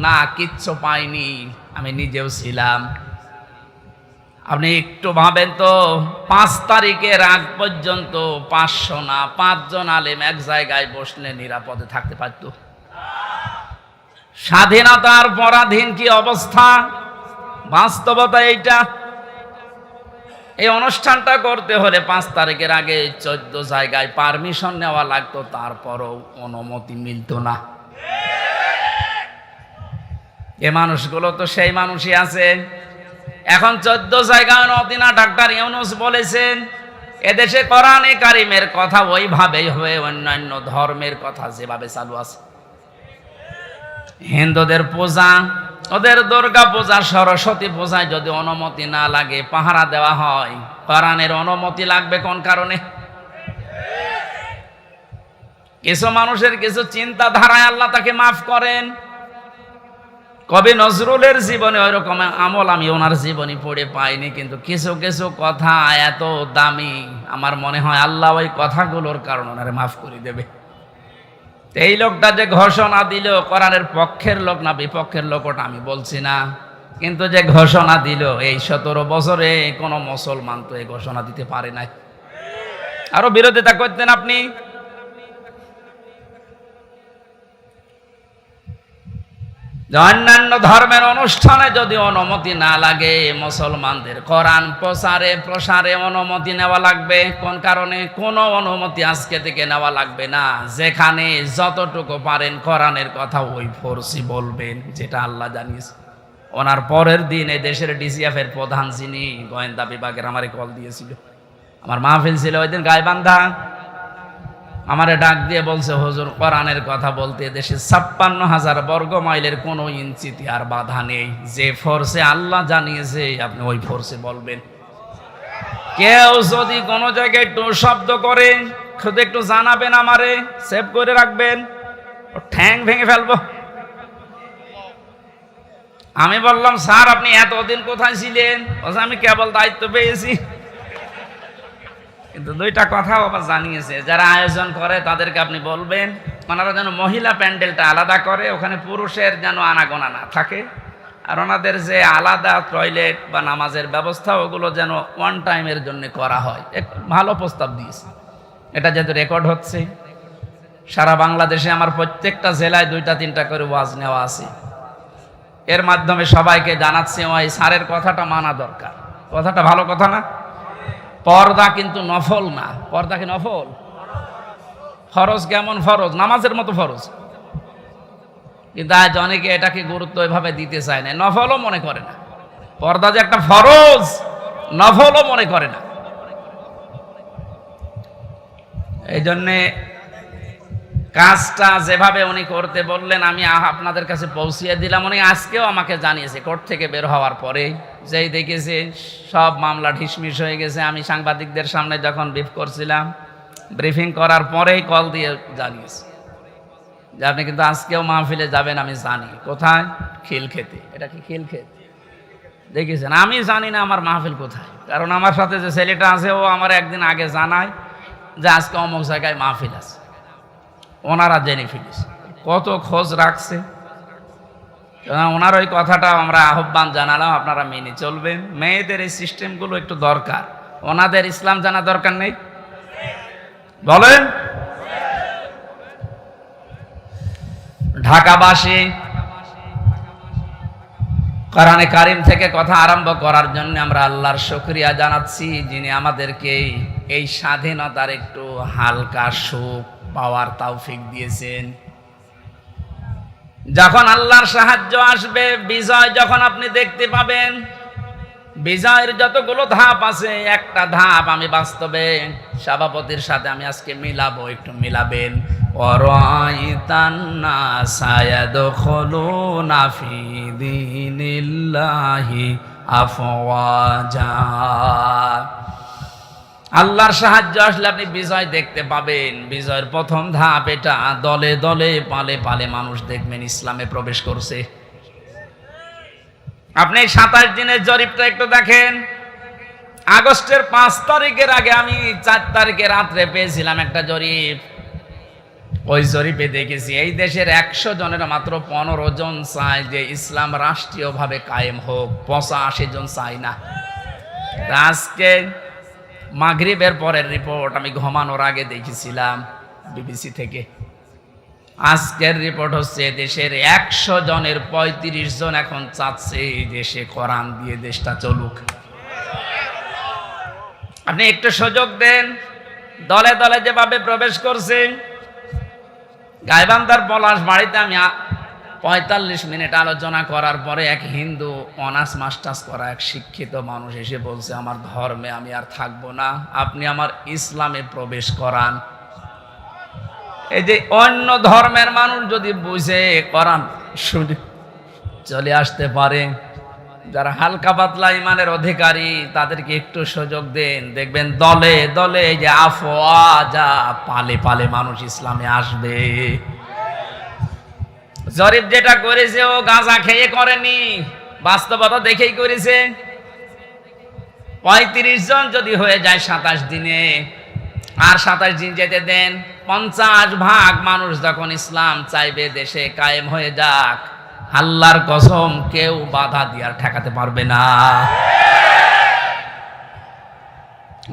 না, কিচ্ছু পাইনি। আমি নিজেও ছিলাম। আপনি একটু ভাবেন তো, 5 তারিখের আগ পর্যন্ত 500 না 5 জন আলেম এক জায়গায় বসলে নিরাপদে থাকতে পারত? স্বাধীনতার পরাধীন কি অবস্থা, বাস্তবতা এইটা। এই অনুষ্ঠানটা করতে হলে 5 তারিখের আগে 14 জায়গায় পারমিশন নেওয়া লাগতো, তারপরও অনুমতি মিলত না। এ মানুষগুলো তো সেই মানুষই আছে। এখন 14 জায়গায় অনুমতি না। ডাক্তার ইউনূস বলেছেন এদেশে কোরআনে কারিমের কথা ওইভাবেই হবে, অন্যান্য ধর্মের কথা যেভাবে চালু আছে। হিন্দুদের পূজা, ওদের দুর্গা পূজা, সরস্বতী পূজায় যদি অনুমতি না লাগে, পাহারা দেওয়া হয়, কোরআনের অনুমতি লাগবে কোন কারণে? কিছু মানুষের কিছু চিন্তাধারায় আল্লাহ তাকে মাফ করেন। কবি নজরুলের জীবনে ওই রকম আমল আমি ওনার জীবনী পড়ে পাইনি, কিন্তু কিছু কিছু কথা এত দামি, আমার মনে হয় আল্লাহ ওই কথাগুলোর কারণে ওনারে মাফ করে দেবে। এই লোকটা যে ঘোষণা দিল, কোরআনের পক্ষের লোক না বিপক্ষের লোক ওটা আমি বলছি না, কিন্তু যে ঘোষণা দিল, এই 17 বছরে কোনো মুসলমান তো এই ঘোষণা দিতে পারে নাই। আরো বিরোধিতা করতেন আপনি। অন্যান্য ধর্মের অনুষ্ঠানে যদি অনুমতি না লাগে, মুসলমানদের কোরআন প্রচারে প্রসারে অনুমতি নেওয়া লাগবে। কোন কারণে? কোনো অনুমতি আজকে থেকে নেওয়া লাগবে না। যেখানে যতটুকু পারেন কোরআনের কথা ওই ফোর্সি বলবেন, যেটা আল্লাহ জানিয়েছে। ওনার পরের দিন এই দেশের ডিসিএফ এর প্রধান যিনি গোয়েন্দা বিভাগের, আমারে কল দিয়েছিল, আমার মাহফিল ছিল ওই দিন গাইবান্ধা, আমারে ডাক দিয়ে বলছে, হুজুর কোরআনের কথা বলতে দেশে 56,000 বর্গ মাইলের কোনো ইঞ্চিতে আর বাধা নেই। যে ফোর্সে আল্লাহ জানিয়েছে আপনি ওই ফোর্সে বলবেন। কেউ যদি কোনো জায়গায় একটু শব্দ করে শুধু একটু জানাবেন, আমারে সেভ করে রাখবেন, ঠ্যাং ভেঙে ফেলবো। আমি বললাম, স্যার আপনি এতদিন কোথায় ছিলেন? বলছে আমি কেবল দায়িত্ব পেয়েছি। কিন্তু 2টা কথাও আবার জানিয়েছে, যারা আয়োজন করে তাদেরকে আপনি বলবেন ওনারা যেন মহিলা প্যান্ডেলটা আলাদা করে, ওখানে পুরুষের যেন আনাগোনা না থাকে, আর ওনাদের যে আলাদা টয়লেট বা নামাজের ব্যবস্থা ওগুলো যেন ওয়ান টাইমের জন্য করা হয়। একটু ভালো প্রস্তাব দিয়েছে। এটা যেহেতু রেকর্ড হচ্ছে, সারা বাংলাদেশে আমার প্রত্যেকটা জেলায় 2টা-3টা করে ওয়াজ নেওয়া আছে। এর মাধ্যমে সবাইকে জানাচ্ছে ওই স্যারের কথাটা মানা দরকার। কথাটা ভালো কথা না? পর্দা কিন্তু নফল না। পর্দা কি নফল? ফরজ। কেমন ফরজ? নামাজের মতো ফরজ। কিন্তু আজ অনেকে এটাকে গুরুত্ব এভাবে দিতে চায় না, নফলও মনে করে না। পর্দা যে একটা ফরজ, নফলও মনে করে না। এই জন্যে কাজটা যেভাবে উনি করতে বললেন আমি আপনাদের কাছে পৌঁছিয়ে দিলাম। উনি আজকেও আমাকে জানিয়েছে কোর্ট থেকে বের হওয়ার পরে, যেই দেখেছে সব মামলা ঢিসমিস হয়ে গেছে। আমি সাংবাদিকদের সামনে যখন ব্রিফিং করার পরেই কল দিয়ে জানিয়েছে যে আপনি কিন্তু আজকেও মাহফিলে যাবেন, আমি জানি। কোথায়? খিলক্ষেতে। এটা কি খিলক্ষেত? দেখেছেন? আমি জানি না আমার মাহফিল কোথায়, কারণ আমার সাথে যে ছেলেটা আছে ও আমার একদিন আগে জানায় যে আজকে অমুক জায়গায় মাহফিল আছে। ওনারা জেনে ফেলেছে, কত খোঁজ রাখছে। ওনার ওই কথাটা আমরা আহ্বান জানালাম, আপনারা মেনে চলবেন। মেয়েদের এই সিস্টেমগুলো একটু দরকার। ওনাদের ইসলাম জানা দরকার নেই? বলেন। ঢাকাবাসী কোরআনে কারিম থেকে কথা আরম্ভ করার জন্য আমরা আল্লাহর শুকরিয়া জানাচ্ছি, যিনি আমাদেরকে এই স্বাধীনতার একটু হালকা সুখ পাওয়ার তৌফিক দিয়েছেন। যখন আল্লাহর সাহায্য আসবে, বিজয় যখন আপনি দেখতে পাবেন, বিজয়ের যতগুলো ধাপ আছে, একটা ধাপ আমি বাস্তবে সভাপতির সাথে আমি আজকে মিলাবো, একটু মিলাবেন। ওয়ারাইতান নাসা ইয়াদখুলুনা ফি দীনিল্লাহি আফওয়াজা। আল্লাহর সাহায্য আসলে আপনি বিজয় দেখতে পাবেন। বিজয়ের প্রথম ধাপ এটা, দলে দলে পালে পালে মানুষ দেখবেন ইসলামে প্রবেশ করছে। আপনি 27 দিনের জরিপটা একটু দেখেন। আগস্টের 5 তারিখের আগে আমি 4 তারিখে রাত্রে পেয়েছিলাম একটা জরিপ। ওই জরিপে দেখেছি এই দেশের 100 জনের মাত্র 15 জন চায় যে ইসলাম রাষ্ট্রীয়ভাবে কায়েম হোক, 85 জন চায় না। আজকে মাগরিবের পরের রিপোর্ট আমি ঘুমানোর আগে দেখেছিলাম বিবিসি থেকে। আজকের রিপোর্ট হচ্ছে দেশের 100 জনের 35 জন এখন চাচ্ছে এই দেশে কোরআন দিয়ে দেশটা চলুক। আপনি একটু সুযোগ দেন। দলে দলে যেভাবে প্রবেশ করছে, গাইবান্ধার পলাশ বাড়িতে আমি 45 মিনিট আলোচনা করার পরে এক হিন্দু অনার্স মাস্টার্স করা এক শিক্ষিত মানুষ এসে বলছে, আমার ধর্মে আমি আর থাকবো না, আপনি আমার ইসলামে প্রবেশ করান। এই যে অন্য ধর্মের মানুষ যদি বুঝে কোরআন শুনে চলে আসতে পারে, যারা হালকা পাতলা ইমানের অধিকারী তাদেরকে একটু সুযোগ দেন, দেখবেন দলে দলে এই যে আফওয়াজা পালে পালে মানুষ ইসলামে আসবে। জরিপ যেটা করেছে ও গাঁজা খেয়ে করেনি, বাস্তবতা দেখেই করেছে। 35 জন যদি হয়ে যায় 27 দিনে, আর 27 দিন যেতে দেন, 50% মানুষ যখন ইসলাম চাইবে দেশে কায়েম হয়ে যাক, আল্লাহর কসম কেউ বাধা দিয়ে আর ঠেকাতে পারবে না।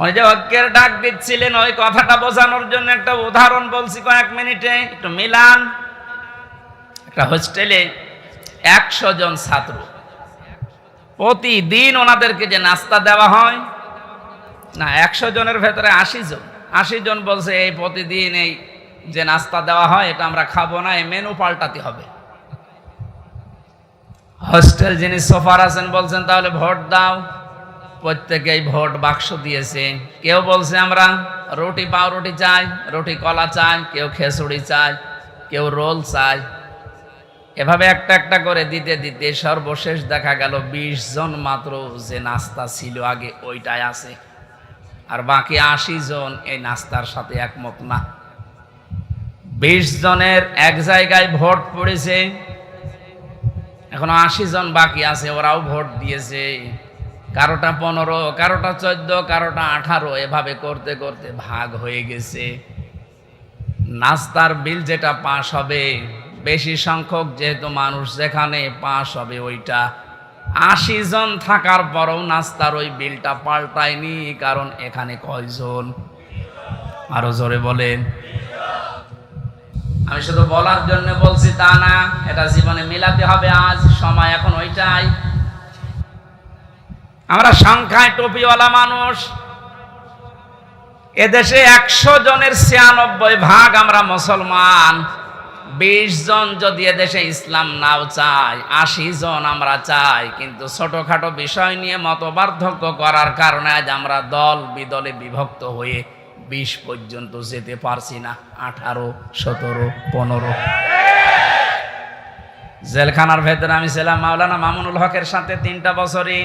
ওই যে ঐক্যের ডাক দিচ্ছিলেন, ওই কথাটা বোঝানোর জন্য একটা উদাহরণ বলছি কয়েক মিনিটে, একটু মিলান। একটা হোস্টেলে 100 জন ছাত্র, প্রতিদিন ওনাদেরকে যে নাস্তা দেওয়া হয় না, 100 জনের ভেতরে 80 জন বলছে এই প্রতিদিন এই যে নাস্তা দেওয়া হয় এটা আমরা খাবো না, এই মেনু পাল্টাতে হবে। হোস্টেল যিনি সোফার আছেন বলছেন তাহলে ভোট দাও, প্রত্যেকেই ভোট বাক্স দিয়েছে। কেউ বলছে আমরা রুটি পাউরুটি চাই, রুটি কলা চাই, কেউ খেসুড়ি চাই, কেউ রোল চাই। এভাবে একটা একটা করে দিতে দিতে সর্বশেষ দেখা গেল 20 জন মাত্র যে নাস্তা ছিল আগে ওইটাই আছে, আর বাকি 80 জন এই নাস্তার সাথে একমত না। 20 জনের এক জায়গায় ভোট পড়েছে, এখনো 80 জন বাকি আছে, ওরাও ভোট দিয়েছে। কারোটা 15, কারোটা 14, কারোটা 18, এভাবে করতে করতে ভাগ হয়ে গেছে। নাস্তার বিল যেটা পাস হবে, বেশি সংখ্যক যেহেতু মানুষ যেখানে পাস হবে ওইটা, 80 জন থাকার পরও নাস্তার ওই বিলটা পাল্টায়নি। কারণ এখানে কয়জন? আরো জোরে বলেন। আমি শুধু বলার জন্য বলছি তা না, এটা জীবনে মিলাতে হবে। আজ সময় এখন ওইটাই। আমরা সংখ্যায় টুপিওয়ালা মানুষ, এদেশে 100 জনের 96% আমরা মুসলমান। 20 জন যদি এদেশে ইসলাম নাও চাই, 80 জন আমরা চাই, কিন্তু ছোটখাটো বিষয় নিয়ে মতপার্থক্য করার কারণে আজ আমরা দল বিদলে বিভক্ত হয়ে 20 পর্যন্ত যেতে পারছি না। 18, 17, 15। জেলখানার ভেতরে আমি ছিলাম মাওলানা মামুনুল হকের সাথে 3টা বছরই।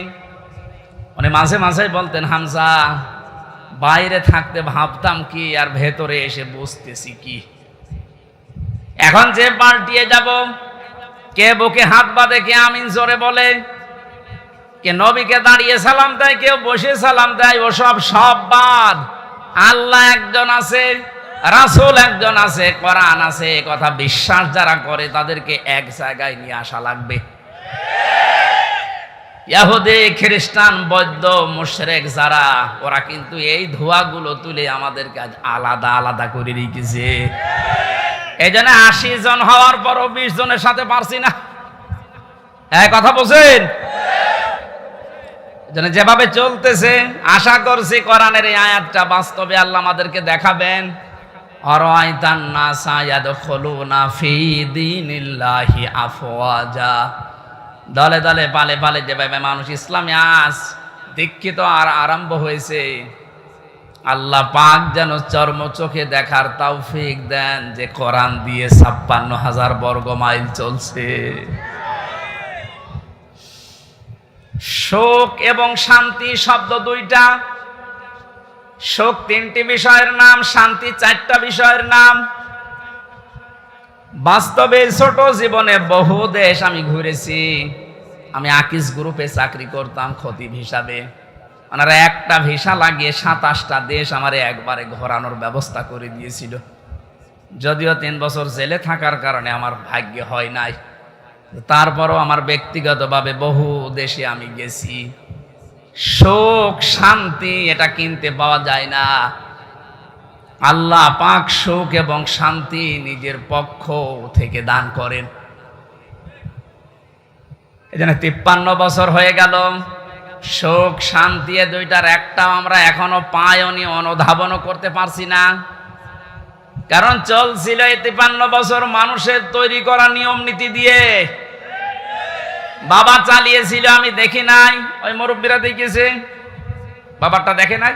উনি মাঝে মাঝে বলতেন, হামজা বাইরে থাকতে ভাবতাম কি, আর ভেতরে এসে বুঝতেছি কি। এখন যে পাল্টিয়ে যাব, কে বুকে হাত বাঁধে, কে আমিন জোরে বলে, কে নবীকে দাঁড়িয়ে সালাম দেয়, কেউ বসে সালাম দেয়, ওসব সব বাদ। আল্লাহ একজন আছে, রাসূল একজন আছে, কোরআন আছে, এ কথা বিশ্বাস যারা করে তাদেরকে এক জায়গায় নিয়ে আসা লাগবে। ইহুদি, খ্রিস্টান, বৌদ্ধ, মুশরিক যারা, ওরা কিন্তু এই ধোঁয়াগুলো তুলে আমাদেরকে আজ আলাদা আলাদা করে রেখেছে। এই জন্য 80 জন হওয়ার পরও 20 জনের সাথে পারছি না। হ্যাঁ, কথা বলছেন। এই জন্য যেভাবে চলতেছে, আশা করছি কোরআনের এই আয়াতটা বাস্তবে আল্লাহ আমাদেরকে দেখাবেন। আরাআইতান নাসা ইয়াদখুলুনা ফি দীনিল্লাহি আফওয়াজা। দলে দলে পালে পালে যেভাবে মানুষ ইসলামে আজ দীক্ষিত আর আরম্ভ হয়েছে, আল্লাহ পাক যেন চর্ম চোখে দেখার তৌফিক দেন যে কোরআন দিয়ে 56,000 বর্গ মাইল চলছে। শোক এবং শান্তি শব্দ দুইটা। শোক 3টি বিষয়ের নাম, শান্তি 4টা বিষয়ের নাম। বাস্তবে ছোট জীবনে বহু দেশ আমি ঘুরেছি। আমি আকিস গ্রুপে চাকরি করতাম খতিব হিসাবে। ওনারা একটা ভিসা লাগিয়ে 27টা দেশ আমারে একবারে ঘোরানোর ব্যবস্থা করে দিয়েছিল। যদিও 3 বছর জেলে থাকার কারণে আমার ভাগ্য হয় নাই, তারপরও আমার ব্যক্তিগতভাবে বহু দেশে আমি গেছি। সুখ শান্তি এটা কিনতে পাওয়া যায় না। আল্লাহ পাক সুখ এবং শান্তি নিজের পক্ষ থেকে দান করেন। এজন্য 53 বছর হয়ে গেল, সুখ শান্তি এ দুইটার একটাও আমরা এখনো পাইনি, অনুধাবনও করতে পারছি না। কারণ চলছিল এই 53 বছর মানুষের তৈরি করা নিয়ম নীতি দিয়ে। বাবা চালিয়েছিল, আমি দেখি নাই, ওই মুরব্বীরা দেখেছে, বাবারটা দেখে নাই।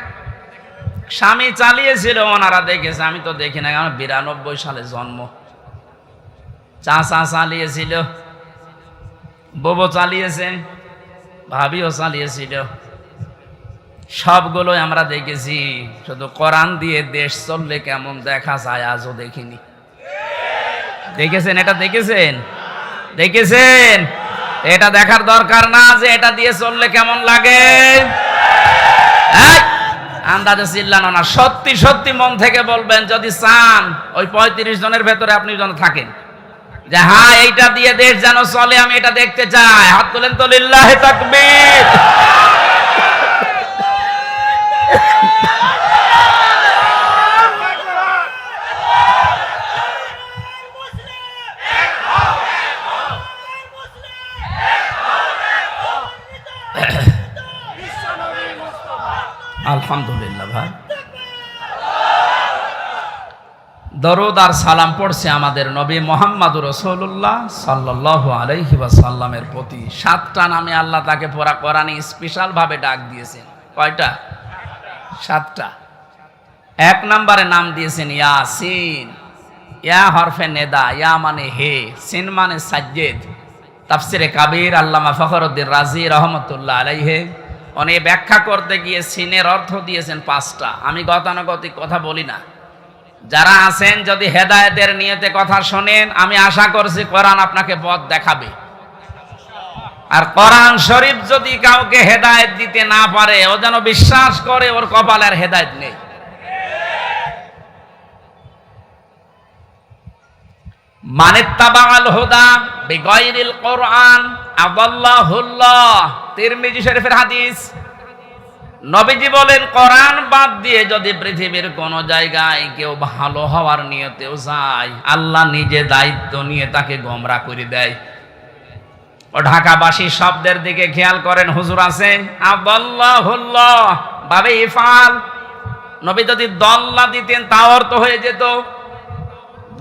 স্বামী চালিয়েছিল, ওনারা দেখেছে, আমি তো দেখি নাই, আমার 92 সালে জন্ম। চাচা চালিয়েছিল, বউ চালিয়েছে, ভাবিও চালিয়েছিল, সবগুলোই আমরা দেখেছি। শুধু কোরআন দিয়ে দেশ চললে কেমন দেখা যায় আজও দেখিনি। দেখেছেন? এটা দেখেছেন? দেখেছেন? এটা দেখার দরকার না যে এটা দিয়ে চললে কেমন লাগে? আন্দাজে চিল্লানো না, সত্যি সত্যি মন থেকে বলবেন যদি চান ওই 35 জনের ভেতরে আপনি যেন থাকেন যে হ্যাঁ এইটা দিয়ে দেশ যেন চলে, আমি এটা দেখতে চাই। হাত তোলেন তো, লিল্লাহি তাকবীর। আলহামদুলিল্লাহ ভাই, দরুদ আর সালাম পড়ছে আমাদের নবী মুহাম্মদুর রাসূলুল্লাহ সাল্লাল্লাহু আলাইহি ওয়াসাল্লামের প্রতি। 7টা নামে আল্লাহ তাকে পুরা কোরআনে স্পেশাল ভাবে ডাক দিয়েছেন। কয়টা? 7টা। 1 নম্বরে নাম দিয়েছেন ইয়াসিন। ইয়া হরফে নেদা, ইয়া মানে হে, সিন মানে সাজ্জেদ। তাফসিরে কাবীর আল্লামা ফখরুদ্দীন রাজি রহমতুল্লাহ আলাইহি উনি ব্যাখ্যা করতে গিয়ে সিনের অর্থ দিয়েছেন 5টা। আমি গতানুগতিক কথা বলি না। যারা আছেন যদি হেদায়েতের নিয়তে কথা শোনেন, আমি আশা করছি কোরআন আপনাকে পথ দেখাবে। আর কোরআন শরীফ যদি কাউকে হেদায়েত দিতে না পারে, ও যেন বিশ্বাস করে ওর কপালের হেদায়েত নেই। মানিত্তাবাআল হুদা বিগাইরিল কোরআন আদাল্লাহুল্লাহ। তিরমিজি শরীফের হাদিস। নবীজি বলেন কোরআন বাদ দিয়ে যদি পৃথিবীর কোন জায়গায় কেউ ভালো হওয়ার নিয়তেও যায়, আল্লাহ নিজে দায়িত্ব নিয়ে তাকে গোমরা করে দেয়। ও ঢাকাবাসী শব্দের দিকে খেয়াল করেন, হুজুর আছে আদাল্লাহুল্লাহ বাবে ইফাল। নবী যদি দল্লা দিতেন তাও অর্থ হয়ে যেত।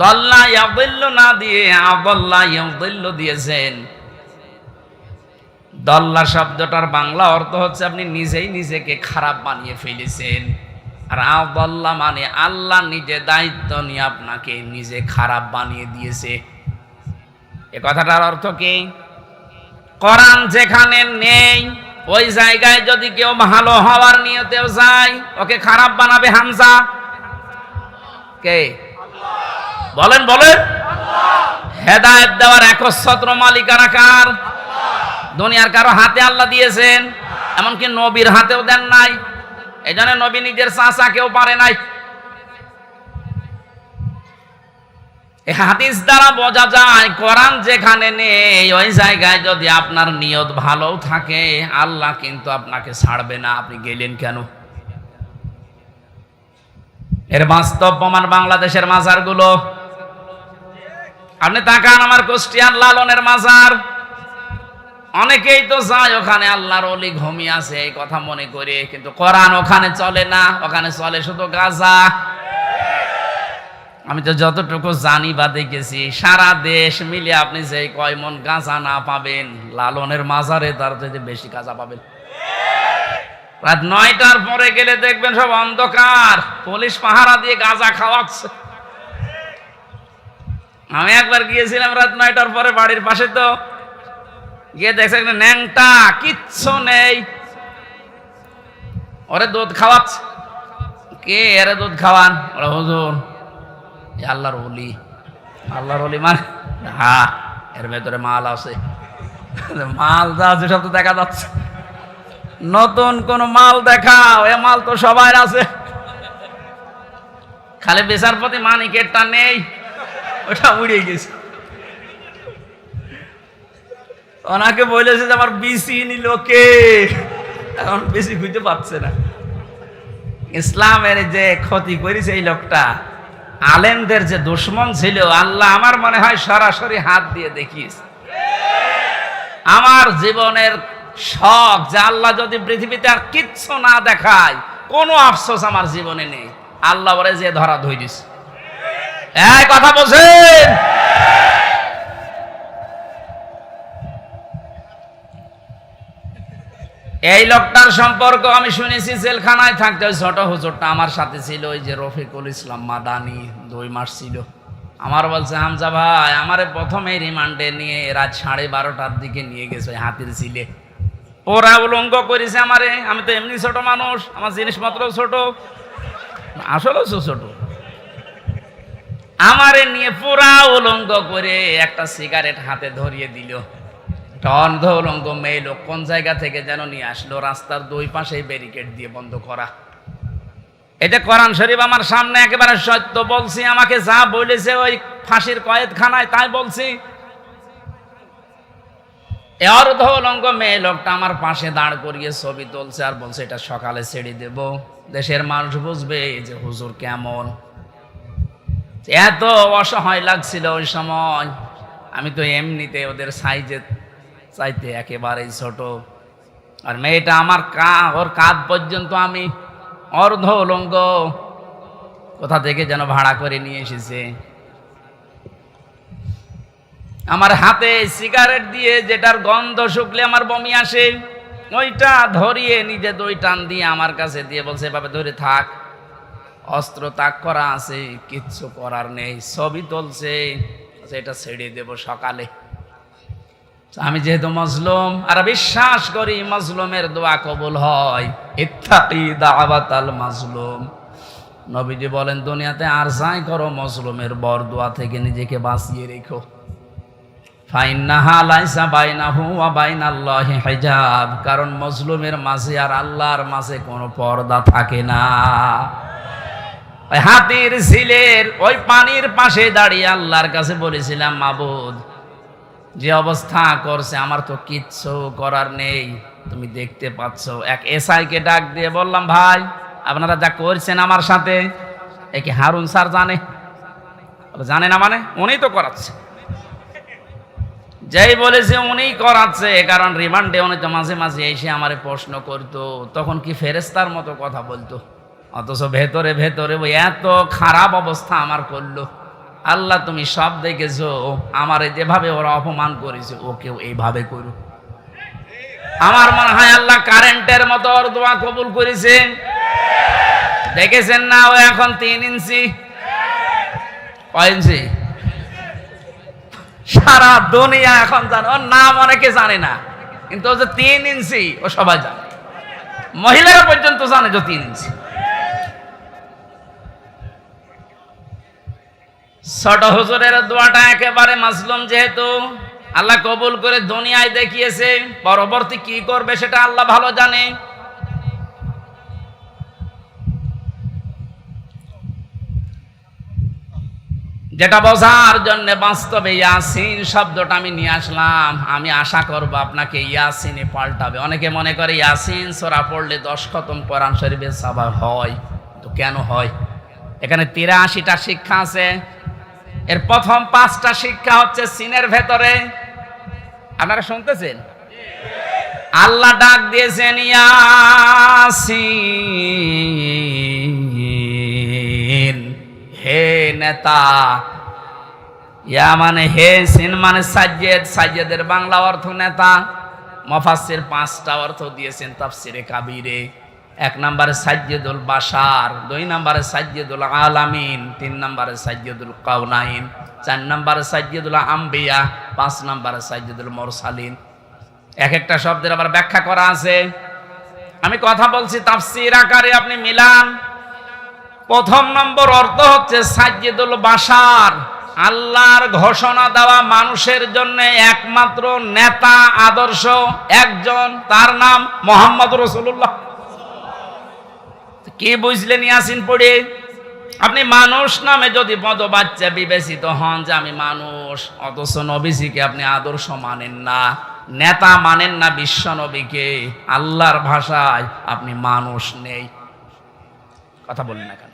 দল্লা ইয়াদিল্লু না দিয়ে আদাল্লা ইয়াদিল্লু দিয়েছেন। দল্লা শব্দটার বাংলা অর্থ হচ্ছে আপনি নিজেই নিজেকে খারাপ বানিয়ে ফেলেছেন। আর আদাল্লা মানে আল্লাহ নিজে দায়িত্ব নিয়ে আপনাকে নিজে খারাপ বানিয়ে দিয়েছে। এ কথাটার অর্থ কি? কোরআন যেখানে নেই ওই জায়গায় যদি কেউ ভালো হওয়ার নিয়তেও যায়, ওকে খারাপ বানাবে হামজা কে? বলেন বলেন। হেদায়েত দেওয়ার একচ্ছত্র মালিকানা কার? দুনিয়ার কারো হাতে আল্লাহ দিয়েছেন, এমনকি নবীর হাতেও দেন নাই। এই জন্য নবী নিজের চাচা কেউ পারে নাই। এই হাদিস দ্বারা বোঝা যায় কোরআন যেখানে নেই ওই জায়গায় যদি আপনার নিয়ত ভালো থাকে, আল্লাহ কিন্তু আপনাকে ছাড়বে না। আপনি গেলেন কেন? এর বাস্তব প্রমাণ বাংলাদেশের মাজারগুলো। আপনি তাকান, আমার কুষ্টিয়ার লালনের মাজার, অনেকেই তো যায় ওখানে আল্লাহর ওলি ঘুমিয়ে আছে এই কথা মনে করে, কিন্তু কোরআন ওখানে চলে না, ওখানে চলে শুধু গাঁজা। আমি তো যতটুকু জানি বা দেখেছি, সারা দেশ মিলে আপনি যে কয় মন গাঁজা না পাবেন, লালনের মাজারে তার থেকে বেশি গাঁজা পাবেন। রাত 9টার পরে গেলে দেখবেন সব অন্ধকার, পুলিশ পাহারা দিয়ে গাঁজা খাওয়াচ্ছে। আমি একবার গিয়েছিলাম রাত 9টার পরে বাড়ির পাশে, তো গিয়ে দেখছে একটা ন্যাংটা, কিচ্ছু নেই, ওরে দুধ খাওয়াচ্ছে। কে এরে দুধ খাওয়ান? ওরা হুজুর আল্লাহর ওলি। আল্লাহর ওলি মানে হ্যাঁ, এর ভেতরে মাল আছে। মাল যা আছে সব তো দেখা যাচ্ছে। নতুন কোন মাল দেখাও, এ মাল তো সবার আছে, খালি বিচারপতি মানিকেরটা নেই, ওটা উড়ে গেছে। ওনাকে বলেছে যে আমার বিসি নিল কে? এখন বেশি খুঁজে পাচ্ছে না। ইসলামের যে ক্ষতি করেছে এই লোকটা, আলেমদের যে দুশ্মন ছিল, আল্লাহ আমার মনে হয় সরাসরি হাত দিয়ে দেখিস। আমার জীবনের শখ যে আল্লাহ যদি পৃথিবীতে আর কিচ্ছু না দেখায়, কোনো আফসোস আমার জীবনে নেই, আল্লাহ বলে যে ধরা ধরিস। এই কথা বলছেন। এই লোকটার সম্পর্ক আমি শুনেছি, জেলখানায় থাকতে ওই ছোট হুজুরটা আমার সাথে ছিল, ওই যে রফিকুল ইসলাম মাদানি, 2 মাস ছিল। আমার বলছে, হামজা ভাই আমারে প্রথমে রিমান্ডে নিয়ে রাত 12:30টার দিকে নিয়ে গেছে ওই হাতির ঝিলে। ওরা উলঙ্গ করেছে আমারে, আমি তো এমনি ছোট মানুষ, আমার জিনিসপত্র ছোট, আসলেও ছোট। আমারে নিয়ে পুরা উলঙ্গ করে একটা সিগারেট হাতে ধরিয়ে দিল। অন্ধ উলঙ্গ মেয়ে লোক কোন জায়গা থেকে যেন নিয়ে আসলো, রাস্তার 2 পাশে ব্যারিকেড দিয়ে বন্ধ করা। এটা কোরআন শরীফ আমার সামনে, একেবারে সত্য বলছি। আমাকে যা বলেছে ওই ফাঁসির কয়েদখানায় তাই বলছি। অর্ধ উলঙ্গ মেয়ে লোকটা আমার পাশে দাঁড় করিয়ে ছবি তুলছে আর বলছে এটা সকালে ছেড়ে দেব, দেশের মানুষ বুঝবে যে হুজুর কেমন। এত অসহায় লাগছিল ওই সময়। আমি তো এমনিতে ওদের সাইজে চাইতে একেবারেই ছোট, আর মেয়েটা আমার ওর কাঁধ পর্যন্ত আমি অর্ধ উলঙ্গ, কোথা থেকে যেন ভাড়া করে নিয়ে এসেছে। আমার হাতে সিগারেট দিয়ে, যেটার গন্ধ শুকলে আমার বমি আসে, ওইটা ধরিয়ে নিজে 2 টান দিয়ে আমার কাছে দিয়ে বলছে এভাবে ধরে থাক, অস্ত্র তাক করা আছে, কিচ্ছু করার নেই। ছবি তুলছে, এটা ছেড়ে দেব সকালে। আমি যেহেতু মজলুম আর বিশ্বাস করি মজলুমের দোয়া কবুল হয়, ইত্তাকি দাওয়াতাল মাজলুম। নবীজি বলেন দুনিয়াতে আর যাই করো মজলুমের বরদোয়া থেকে নিজেকে বাঁচিয়ে রেখো। ফাইন্নাহা লাইসা বাইনাহু ওয়া বাইনাল্লাহি হিজাব, কারণ মজলুমের মাঝে আর আল্লাহর মাঝে কোনো পর্দা থাকে না। ওই হাতির ঝিলের ওই পানির পাশে দাঁড়িয়ে আল্লাহর কাছে বলেছিলাম, মাবুদ যে অবস্থা করছে আমার তো কিচ্ছু করার নেই, তুমি দেখতে পাচ্ছ। এক এসআইকে ডাক দিয়ে বললাম, ভাই আপনারা যা করছেন আমার সাথে, একে হারুন স্যার জানে? জানে না মানে? উনি তো করাচ্ছে। যেই বলেছে উনি করাচ্ছে, কারণ রিমান্ডে উনি তো মাঝে মাঝে এসে আমারে প্রশ্ন করতো, তখন কি ফেরেস্তার মতো কথা বলতো, অথচ ভেতরে ভেতরে ওই এত খারাপ অবস্থা আমার করলো। আল্লাহ তুমি সব দেখেছো, আমারে যেভাবে ওরা অপমান করেছে ওকেও এইভাবে করো। আমার মনে হয় আল্লাহ কারেন্টের মতো ওর দোয়া কবুল করেছে। দেখেছেন না, ও এখন 3 ইঞ্চি। কয় ইঞ্চি? সারা দুনিয়া এখন জানে, ওর নাম অনেকে জানে না, কিন্তু ও যে 3 ইঞ্চি ও সবাই জানে, মহিলারা পর্যন্ত জানে যে 3 ইঞ্চি। ছোট হুজুরের দোয়াটা একেবারে মাজলুম, যেহেতু আল্লাহ কবুল করে দুনিয়ায় দেখিয়েছে, পরবর্তী কি করবে সেটা আল্লাহ ভালো জানে। যেটা বোঝার জন্য বাস্তবে ইয়াসিন শব্দটা আমি নিয়ে আসলাম। আমি আশা করব আপনাকে ইয়াসিনে পাল্টাবে। অনেকে মনে করে ইয়াসিন সূরা পড়লে 10 খতম কোরআন শরীফের সওয়াব হয়, তো কেন হয়? এখানে 83টা শিক্ষা আছে। এর প্রথম 5টা শিক্ষা হচ্ছে সিনের ভেতরে। আপনারা শুনতেছেন? আল্লাহ ডাক দিয়েছেন ইয়াসিন, হে নেতা। ইয়া মানে হে, সিন মানে সাজ্জেদ, সাজ্জেদের বাংলা অর্থ নেতা। মুফাসসির 5টা অর্থ দিয়েছেন তাফসিরে কাবীরে। 1 নম্বরে সাজ্জেদুল বাশার, 2 নম্বরে সাজ্জেদুল আলামিন, 3 নম্বরে সাজ্জেদুল কাউনাইন, 4 নম্বরে সাজ্জেদুল আম্বিয়া, 5 নম্বরে সাজ্জেদুল মুরসালিন। এক একটা শব্দের আবার ব্যাখ্যা করা আছে। আমি কথা বলছি তাফসীর আকারে, আপনি মিলান। প্রথম নম্বর অর্থ হচ্ছে সাজ্জেদুল বাশার, আল্লাহর ঘোষণা দেওয়া মানুষের জন্য একমাত্র নেতা আদর্শ একজন, তার নাম মুহাম্মদ রাসূলুল্লাহ। কি বুঝলেন ইয়াসিন পড়ে? আপনি মানুষ নামে যদি পদবাচ্চা বিবেচিত হন যে আমি মানুষ, অথচ নবীজিকে আপনি আদর্শ মানেন না, নেতা মানেন না বিশ্ব নবীকে, আল্লাহর ভাষায় আপনি মানুষ নেই। কথা বললেন না কেন?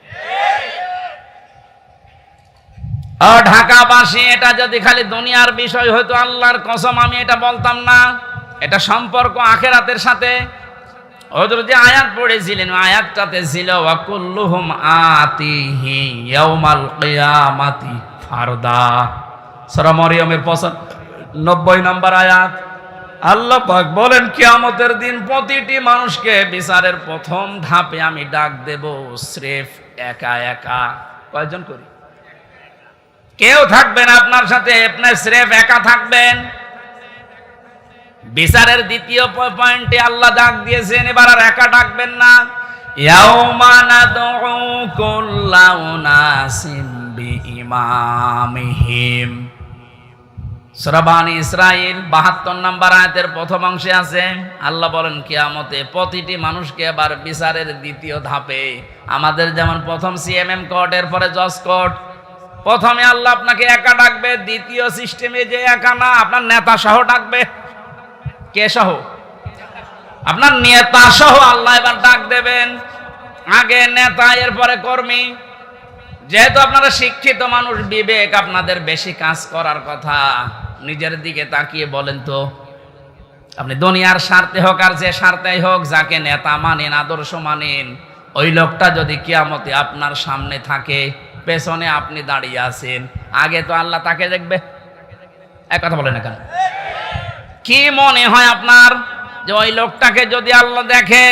ও ঢাকাবাসী, এটা যদি খালি দুনিয়ার বিষয় হয়তো আল্লাহর কসম আমি এটা বলতাম না। এটা সম্পর্ক আখিরাতের সাথে। হুজুর যে আয়াত পড়েছিলেন আয়াতটাতে ছিল ওয়াকুল্লুহুম আতিহি ইয়াউমাল কিয়ামাতি ফারদা। সূরা মরিয়মের 95 নম্বর আয়াত। আল্লাহ পাক বলেন কিয়ামতের দিন প্রতিটি মানুষকে বিচারের প্রথম ধাপে আমি ডাক দেব স্রেফ একা একা। কয়জন করি? কেউ থাকবেন আপনার সাথে, আপনি স্রেফ একা থাকবেন। বিচারের দ্বিতীয় পয়েন্টে আল্লাহ ডাক দিয়েছেন এবার আর একা ডাকবেন না। ইয়াউমা নাদউ কুল্লা উনাসিম বিইমামিহিম। সূরা বানী ইসরাঈল 72 নম্বর আয়াতের প্রথম অংশে আছে আল্লাহ বলেন কিয়ামতে প্রতিটি মানুষকে এবার বিচারের দ্বিতীয় ধাপে, আমাদের যেমন প্রথম সিএমএম কোর্ট, এরপরে জজ কোর্ট, প্রথমে আল্লাহ আপনাকে একা ডাকবে, দ্বিতীয় সিস্টেমে যে একা না, আপনার নেতা সহ ডাকবে। কে সহ? আপনার নেতা সহ আল্লাহ এবার ডাক দেবেন। আগে নেতা, এরপরে কর্মী। যেহেতু আপনারা শিক্ষিত মানুষ, বিবেক আপনাদের বেশি কাজ করার কথা। নিজের দিকে তাকিয়ে বলেন তো, আপনি দুনিয়ার স্বার্থে হোক আর যে স্বার্থেই হোক, যাকে নেতা মানেন, আদর্শ মানেন, ওই লোকটা যদি কিয়ামতে আপনার সামনে থাকে, পেছনে আপনি দাঁড়িয়ে আছেন, আগে তো আল্লাহ তাকে দেখবে। এক কথা বলেন না কেন? কি মনে হয় আপনার যে ওই লোকটাকে যদি আল্লাহ দেখে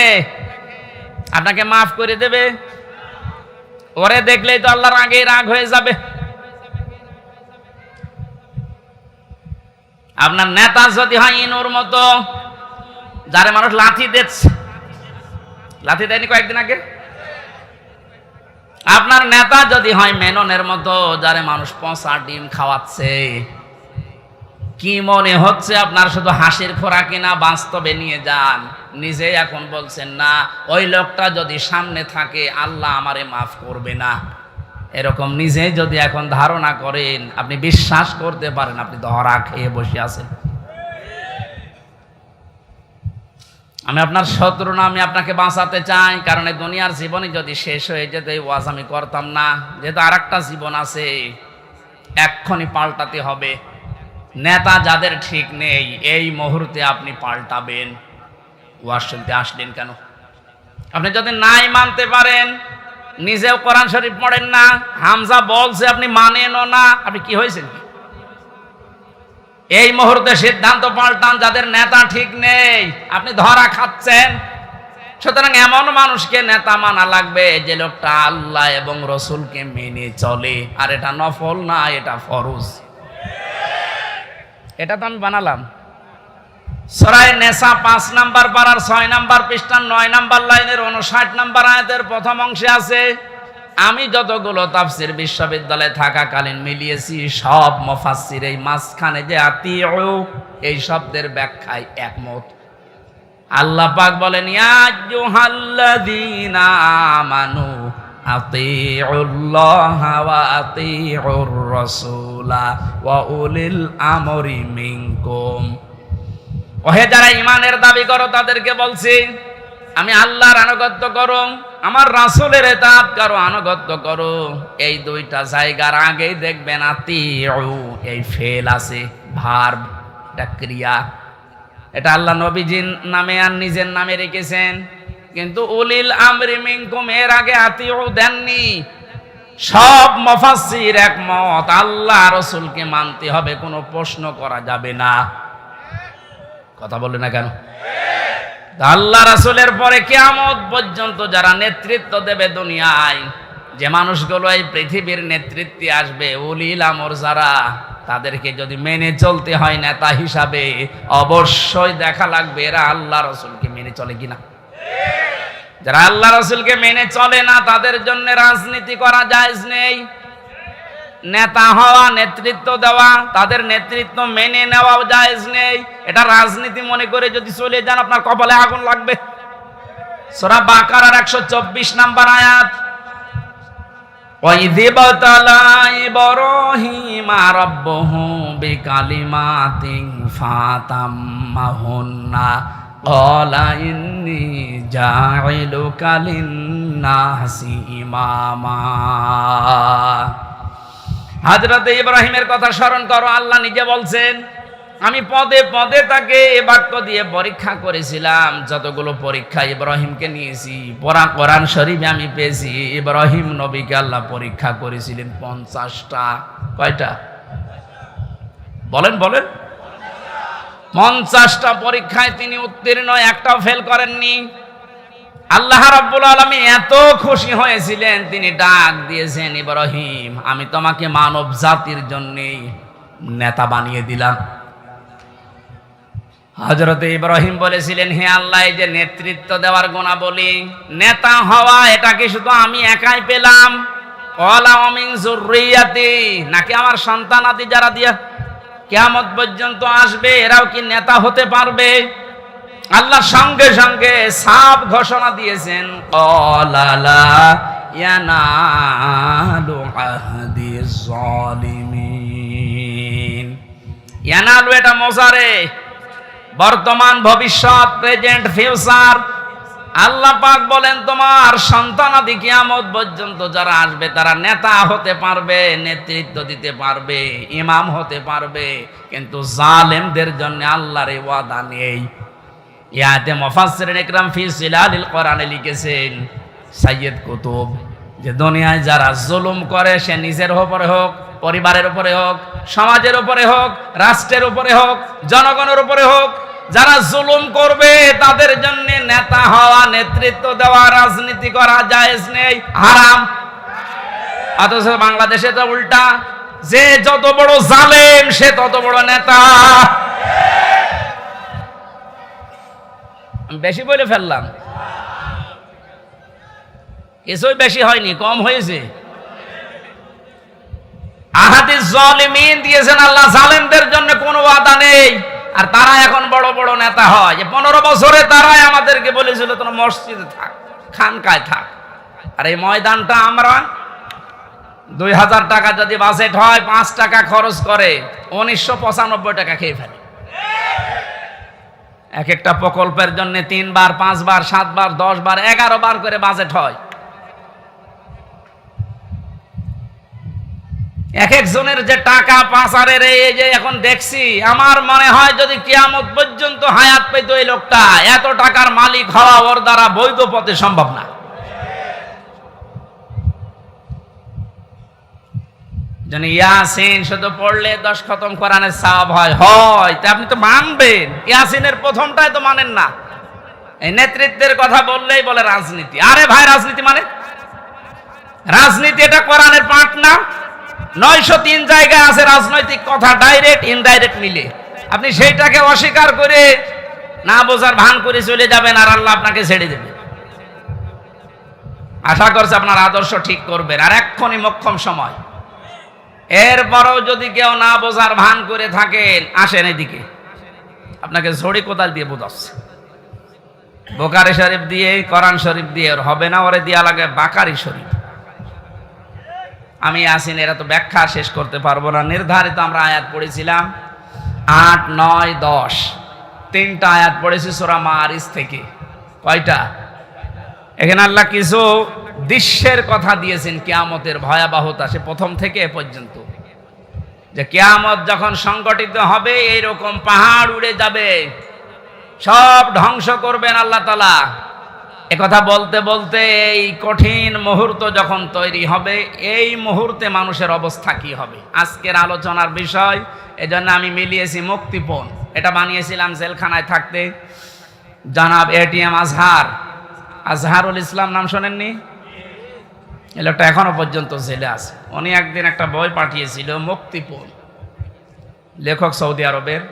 আপনাকে মাফ করে দেবে? ওরে দেখলেই তো আল্লাহর আগেই রাগ হয়ে যাবে। আপনার নেতা যদি হয় ইনুর মতো, যারে মানুষ লাথি দিচ্ছে, লাথি দেয়নি কয়েকদিন আগে? আপনার নেতা যদি হয় মেননের মতো, যারে মানুষ পচা ডিম খাওয়াচ্ছে, কি মনে হচ্ছে আপনার শুধু হাসির খোরাকি না, বাস্তবে নিয়ে যান। নিজে এখন বলছেন না ওই লোকটা যদি সামনে থাকে আল্লাহ আমারে মাফ করবে না, এরকম নিজে যদি এখন ধারণা করেন, আপনি বিশ্বাস করতে পারেন আপনি ধরা খেয়ে বসে আছেন। আমি আপনার শত্রু না, আমি আপনাকে বাঁচাতে চাই। কারণ এই দুনিয়ার জীবনে যদি শেষ হয়ে যেত এই ওয়াজ আমি করতাম না। যেহেতু আর একটা জীবন আছে, এক্ষুনি পাল্টাতে হবে। নেতা যাদের ঠিক নেই এই মুহূর্তে আপনি পাল্টাবেন। ওয়াজ শুনতে আসলেন কেন? আপনি যদি নাই মানতে পারেন, নিজেও কোরআন শরীফ পড়েন না, হামজা বলছে আপনি মানেনও না, আপনি কি হয়েছেন? এই মুহূর্তে সিদ্ধান্ত পাল্টান। যাদের নেতা ঠিক নেই, আপনি ধরা খাচ্ছেন। সুতরাং এমন মানুষকে নেতা মানা লাগবে যে লোকটা আল্লাহ এবং রসুলকে মেনে চলে। আর এটা নফল না, এটা ফরজ। এটা তো আমি বানালাম। সূরা নেসা 5 নাম্বার পারার 6 নাম্বার পৃষ্ঠা 9 নাম্বার লাইনের 59 নাম্বার আয়াতের প্রথম অংশে আছে। আমি যতগুলো তাফসীর বিশ্ববিদ্যালয়ে থাকাকালীন মিলিয়েছি, সব মুফাসসির এই মাঝখানে যে আতিউ এই শব্দের ব্যাখ্যায় একমত। আল্লাহ পাক বলেন ইয়া আইয়ুহাল্লাযীনা আমানু আতিউল্লাহা ওয়া আতিউর রাসূলা ওয়া উলিল আমরি মিনকুম। ওহে যারা ঈমানের দাবি করো তাদেরকে বলছি, আমি আল্লাহর আনুগত্য করো, আমার রাসূলের ইতাআত করো, আনুগত্য করো। এই দুইটা জায়গার আগেই দেখবেন আতিউ এই ফেল আছে, ভার্ব, এটা ক্রিয়া। এটা আল্লাহ নবীজির নামে আর নিজের নামে রেখেছেন, কিন্তু উলিল আমরি মিনকুম এর আগে আতিউ দেননি। সব মুফাসসির একমত, আল্লাহ রাসূলকে মানতে হবে, কোনো প্রশ্ন করা যাবে না। কথা বলে না কেন? আল্লাহ রাসূলের পরে কিয়ামত পর্যন্ত যারা নেতৃত্ব দেবে দুনিয়ায়, যে মানুষগুলো এই পৃথিবীর নেতৃত্বে আসবে, উলিল আমর যারা, তাদেরকে যদি মেনে চলতে হয় নেতা হিসাবে, অবশ্যই দেখা লাগবে এরা আল্লাহ রাসূলকে মেনে চলে কিনা। যারা আল্লাহ রাসূলকে মেনে চলে না তাদের জন্য রাজনীতি করা জায়েজ নেই। নেতা হওয়া, নেতৃত্ব দেওয়া, তাদের নেতৃত্ব মেনে নেওয়াও জায়েজ নেই। এটা রাজনীতি মনে করে যদি চলে যান আপনার কপালে আগুন লাগবে। সূরা বাকারার 124 নাম্বার আয়াত, ওয়াইযি বাতালা ইব্রাহিমা রাব্বুহু বিকালিমাতিন ফাতাম্মাহুন্না আম্মাহুন্না ক্বালা ইন্নী জাইলুকা লিন-নাসি ইমামা। হযরত ইব্রাহিমের কথা স্মরণ করো। আল্লাহ নিজে বলছেন, আমি পদে পদে তাকে এ বাক্য দিয়ে পরীক্ষা করেছিলাম। যতগুলো পরীক্ষা ইব্রাহিমকে নিয়েছি কোরআন শরীফে আমি পেয়েছি। ইব্রাহিম নবীকে আল্লাহ পরীক্ষা করেছিলেন 50টা। কয়টা বলেন বলেন? 50টা পরীক্ষায় তিনি উত্তীর্ণ, একটাও ফেল করেননি। আল্লাহ রাব্বুল আলামিন এত খুশি হয়েছিলেন, তিনি ডাক দিয়েছেন, ইব্রাহিম আমি তোমাকে মানব জাতির জন্য নেতা বানিয়ে দিলাম। হযরত ইব্রাহিম বলেছিলেন, হে আল্লাহ, এই যে নেতৃত্ব দেওয়ার গুণাবলী, নেতা হওয়া, এটা কি শুধু আমি একাই পেলাম? ক্বালা ওয়া মিন যুররিয়াতি, নাকি আমার সন্তানাদি যারা দিয়া কিয়ামত পর্যন্ত আসবে এরাও কি নেতা হতে পারবে? আল্লাহ সঙ্গে সঙ্গে সাফ ঘোষণা দিয়েছেন, ক্বালা লা ইয়ানালু আহদিজ জালিমিন। ইয়ানালু এটা মোজারে, বর্তমান, ভবিষ্যৎ, প্রেজেন্ট, ফিউচার। আল্লাহ পাক বলেন তোমার সন্তানাদি কিয়ামত পর্যন্ত যারা আসবে তারা নেতা হতে পারবে, নেতৃত্ব দিতে পারবে, ইমাম হতে পারবে, কিন্তু জালেমদের জন্য আল্লাহর এই ওয়াদা নেই। ইয়াতে মুফাসসিরিন ইকরাম ফি জিলালিল কোরআনে লিখেছেন সাইয়্যিদ কুতুব, যে দুনিয়ায় যারা জুলুম করে, সে নিজের উপরে হোক, পরিবারের উপরে হোক, সমাজের উপরে হোক, রাষ্ট্রের উপরে হোক, জনগণের উপরে হোক, যারা জুলুম করবে তাদের জন্য নেতা হওয়া, নেতৃত্ব দেওয়া, রাজনীতি করা জায়েজ নেই, হারাম। অথচ বাংলাদেশে তো উল্টা, যে যত বড় জালেম সে তত বড় নেতা। বেশি বলে ফেললাম? কিছুই বেশি হয়নি, কম হয়েছে। আহাদিস জালিমিন দিয়েছেন আল্লাহ, জালেমদের জন্য কোনো ওয়াদা নেই। আর তারা এখন বড় বড় নেতা হয়। যে 15 বছরে তারাই আমাদেরকে বলেছিল তোমরা মসজিদে থাক, খানকায় থাক। আর এই ময়দানটা আমরা 2000 টাকা যদি বাজেট হয়, 5 টাকা খরচ করে 1995 টাকা খেয়ে ফেলে। এক একটা প্রকল্পের জন্য 3 বার, 5 বার, 7 বার, 10 বার, 11 বার করে বাজেট হয়। এক একজনের যে টাকা পাচারের, এই যে এখন দেখছি, আমার মনে হয় যদি কিয়ামত পর্যন্ত হায়াত পেত এই লোকটা, এত টাকার মালিক হওয়া ওর দ্বারা বৈধ পথে সম্ভব না। জানি ইয়াসিন শুধু পড়লে 10 খতম কোরআনের সওয়াব হয়, তা আপনি তো মানবেন। ইয়াসিনের প্রথমটাই তো মানেন না। এই নেতৃত্বের কথা বললেই বলে রাজনীতি। আরে ভাই, রাজনীতি মানে রাজনীতি এটা কোরআনের পাঠ না। 903 জায়গায় আছে রাজনৈতিক কথা, ডাইরেক্ট ইনডাইরেক্ট মিলে। আপনি সেইটাকে অস্বীকার করে না বোঝার ভান করে চলে যাবেন, আর আল্লাহ আপনাকে ছেড়ে দেবে। আশা করছে আপনার আদর্শ ঠিক করবেন, আর এক্ষুনি মোক্ষম সময়। এরপরও যদি কেউ না বোঝার ভান করে থাকেন, আসেন এদিকে, আপনাকে ঝড়ি কোদাল দিয়ে বোঝাচ্ছে। বোখারি শরীফ দিয়ে, কোরআন শরীফ দিয়ে ওর হবে না, ওরে দিয়া লাগে বাকারি শরীফ। আমি আসিন, এরা তো ব্যাখ্যা শেষ করতে পারবো না। নির্ধারিত আমরা আয়াত পড়েছিলাম 8, 9, 10, 3টা আয়াত পড়েছি সূরা মারিজ থেকে। কয়টা? এখানে আল্লাহ কিছু দৃশ্যের কথা দিয়েছেন, কিয়ামতের ভয়াবহতা, সে প্রথম থেকে এ পর্যন্ত। যে কিয়ামত যখন সংগঠিত হবে, এইরকম পাহাড় উড়ে যাবে, সব ধ্বংস করবেন আল্লাহ তাআলা। একথা বলতে বলতে এই কঠিন মুহূর্ত যখন তৈরি হবে, এই মুহূর্তে মানুষের অবস্থা কি হবে, আজকের আলোচনার বিষয়। এজন্য আমি মিলিয়েছি মুক্তিপণ। এটা বানিয়েছিলাম জেলখানায় থাকতে। জনাব এটিএম আজহারুল ইসলাম, নাম শোনেননি? এই লোকটা এখনো পর্যন্ত জেলে আছে। উনি একদিন একটা বই পাঠিয়েছিল, মুক্তিপণ, লেখক সৌদি আরবের।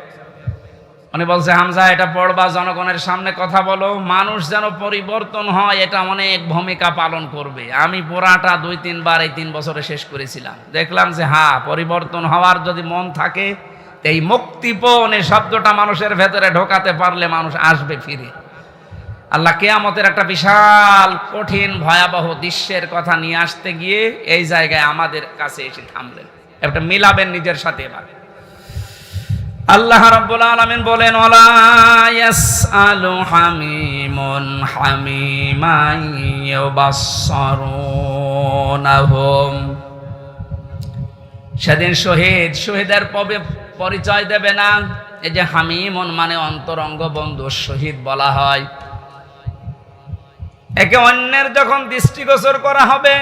উনি বলছে, হামজা এটা পড়বা, জনগণের সামনে কথা বলো, মানুষ যেন পরিবর্তন হয়, এটা অনেক ভূমিকা পালন করবে। আমি পুরাটা 2-3 বার এই 3 বছরে শেষ করেছিলাম। দেখলাম যে হ্যাঁ, পরিবর্তন হওয়ার যদি মন থাকে, এই মুক্তিপণ এই শব্দটা মানুষের ভেতরে ঢোকাতে পারলে মানুষ আসবে ফিরে। আল্লাহ কিয়ামতের একটা বিশাল কঠিন ভয়াবহ দৃশ্যের কথা নিয়ে আসতে গিয়ে এই জায়গায় আমাদের কাছে এসে থামলেন। একটা মিলাবেন নিজের সাথে। এবার আল্লাহ রাব্বুল আলামিন বলেন, ওয়ালা ইয়াসআলু হামিমুন হামিমান ইউবাসসারুনহুম। সেদিন শহীদের পরিচয় দেবে না। এই যে হামিমুন মানে অন্তরঙ্গ বন্ধু, শহীদ বলা হয়। একে অন্যের যখন দৃষ্টিগোচর করা হবে,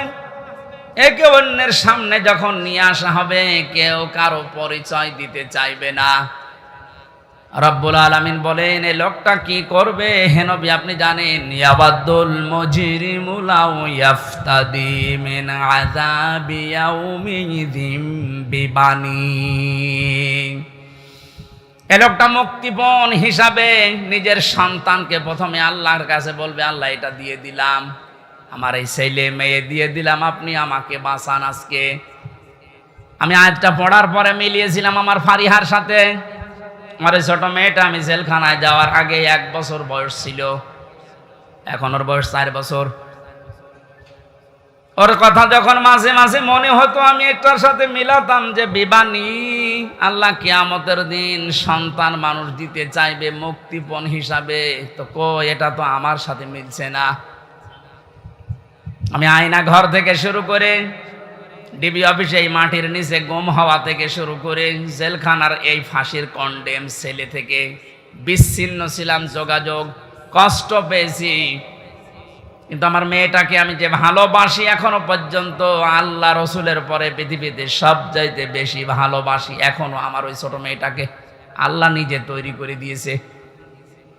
একে অন্যের সামনে যখন নিয়ে আসা হবে, কেউ কারো পরিচয় দিতে চাইবে না। রব্বুল আলামিন বলেন, এই লোকটা কি করবে হে নবী আপনি জানেন? ইয়াবাদুল মুজরিমু লাউ ইয়াফতাদি মিন আযাবি ইয়াউমিযিম বিবানি। এই লোকটা মুক্তিপণ হিসাবে নিজের সন্তানকে প্রথমে আল্লাহর কাছে বলবে, আল্লাহ এটা দিয়ে দিলাম, আমার এই ছেলে মেয়ে দিয়ে দিলাম, আপনি আমাকে বাঁচান আজকে। আমি আয়াতটা পড়ার পরে মিলিয়েছিলাম আমার ফারিহার সাথে। আমার এই ছোট মেয়েটা আমি জেলখানায় যাওয়ার আগে 1 বছর বয়স ছিল, এখন ওর বয়স 4 বছর। ওর কথা যখন মাঝে মাঝে মনে হতো, আমি এটার সাথে মিলাতাম যে বিবানী, আল্লাহ কিয়ামতের দিন সন্তান মানুষ দিতে চাইবে মুক্তিপণ হিসাবে, তো এটা তো আমার সাথে মিলছে না। আমি আয়না ঘর থেকে শুরু করে ডিবি অফিসে এই মাটির নিচে গুম হওয়া থেকে শুরু করে জেলখানার এই ফাঁসির কন্ডেম ছেলে থেকে বিচ্ছিন্ন ছিলাম, যোগাযোগ কষ্ট পেয়েছি। কিন্তু আমার মেয়েটাকে আমি যে ভালোবাসি এখনো পর্যন্ত, আল্লাহ রসুলের পরে পৃথিবীতে সবচাইতে বেশি ভালোবাসি এখনো আমার ওই ছোট মেয়েটাকে। আল্লাহ নিজে তৈরি করে দিয়েছে।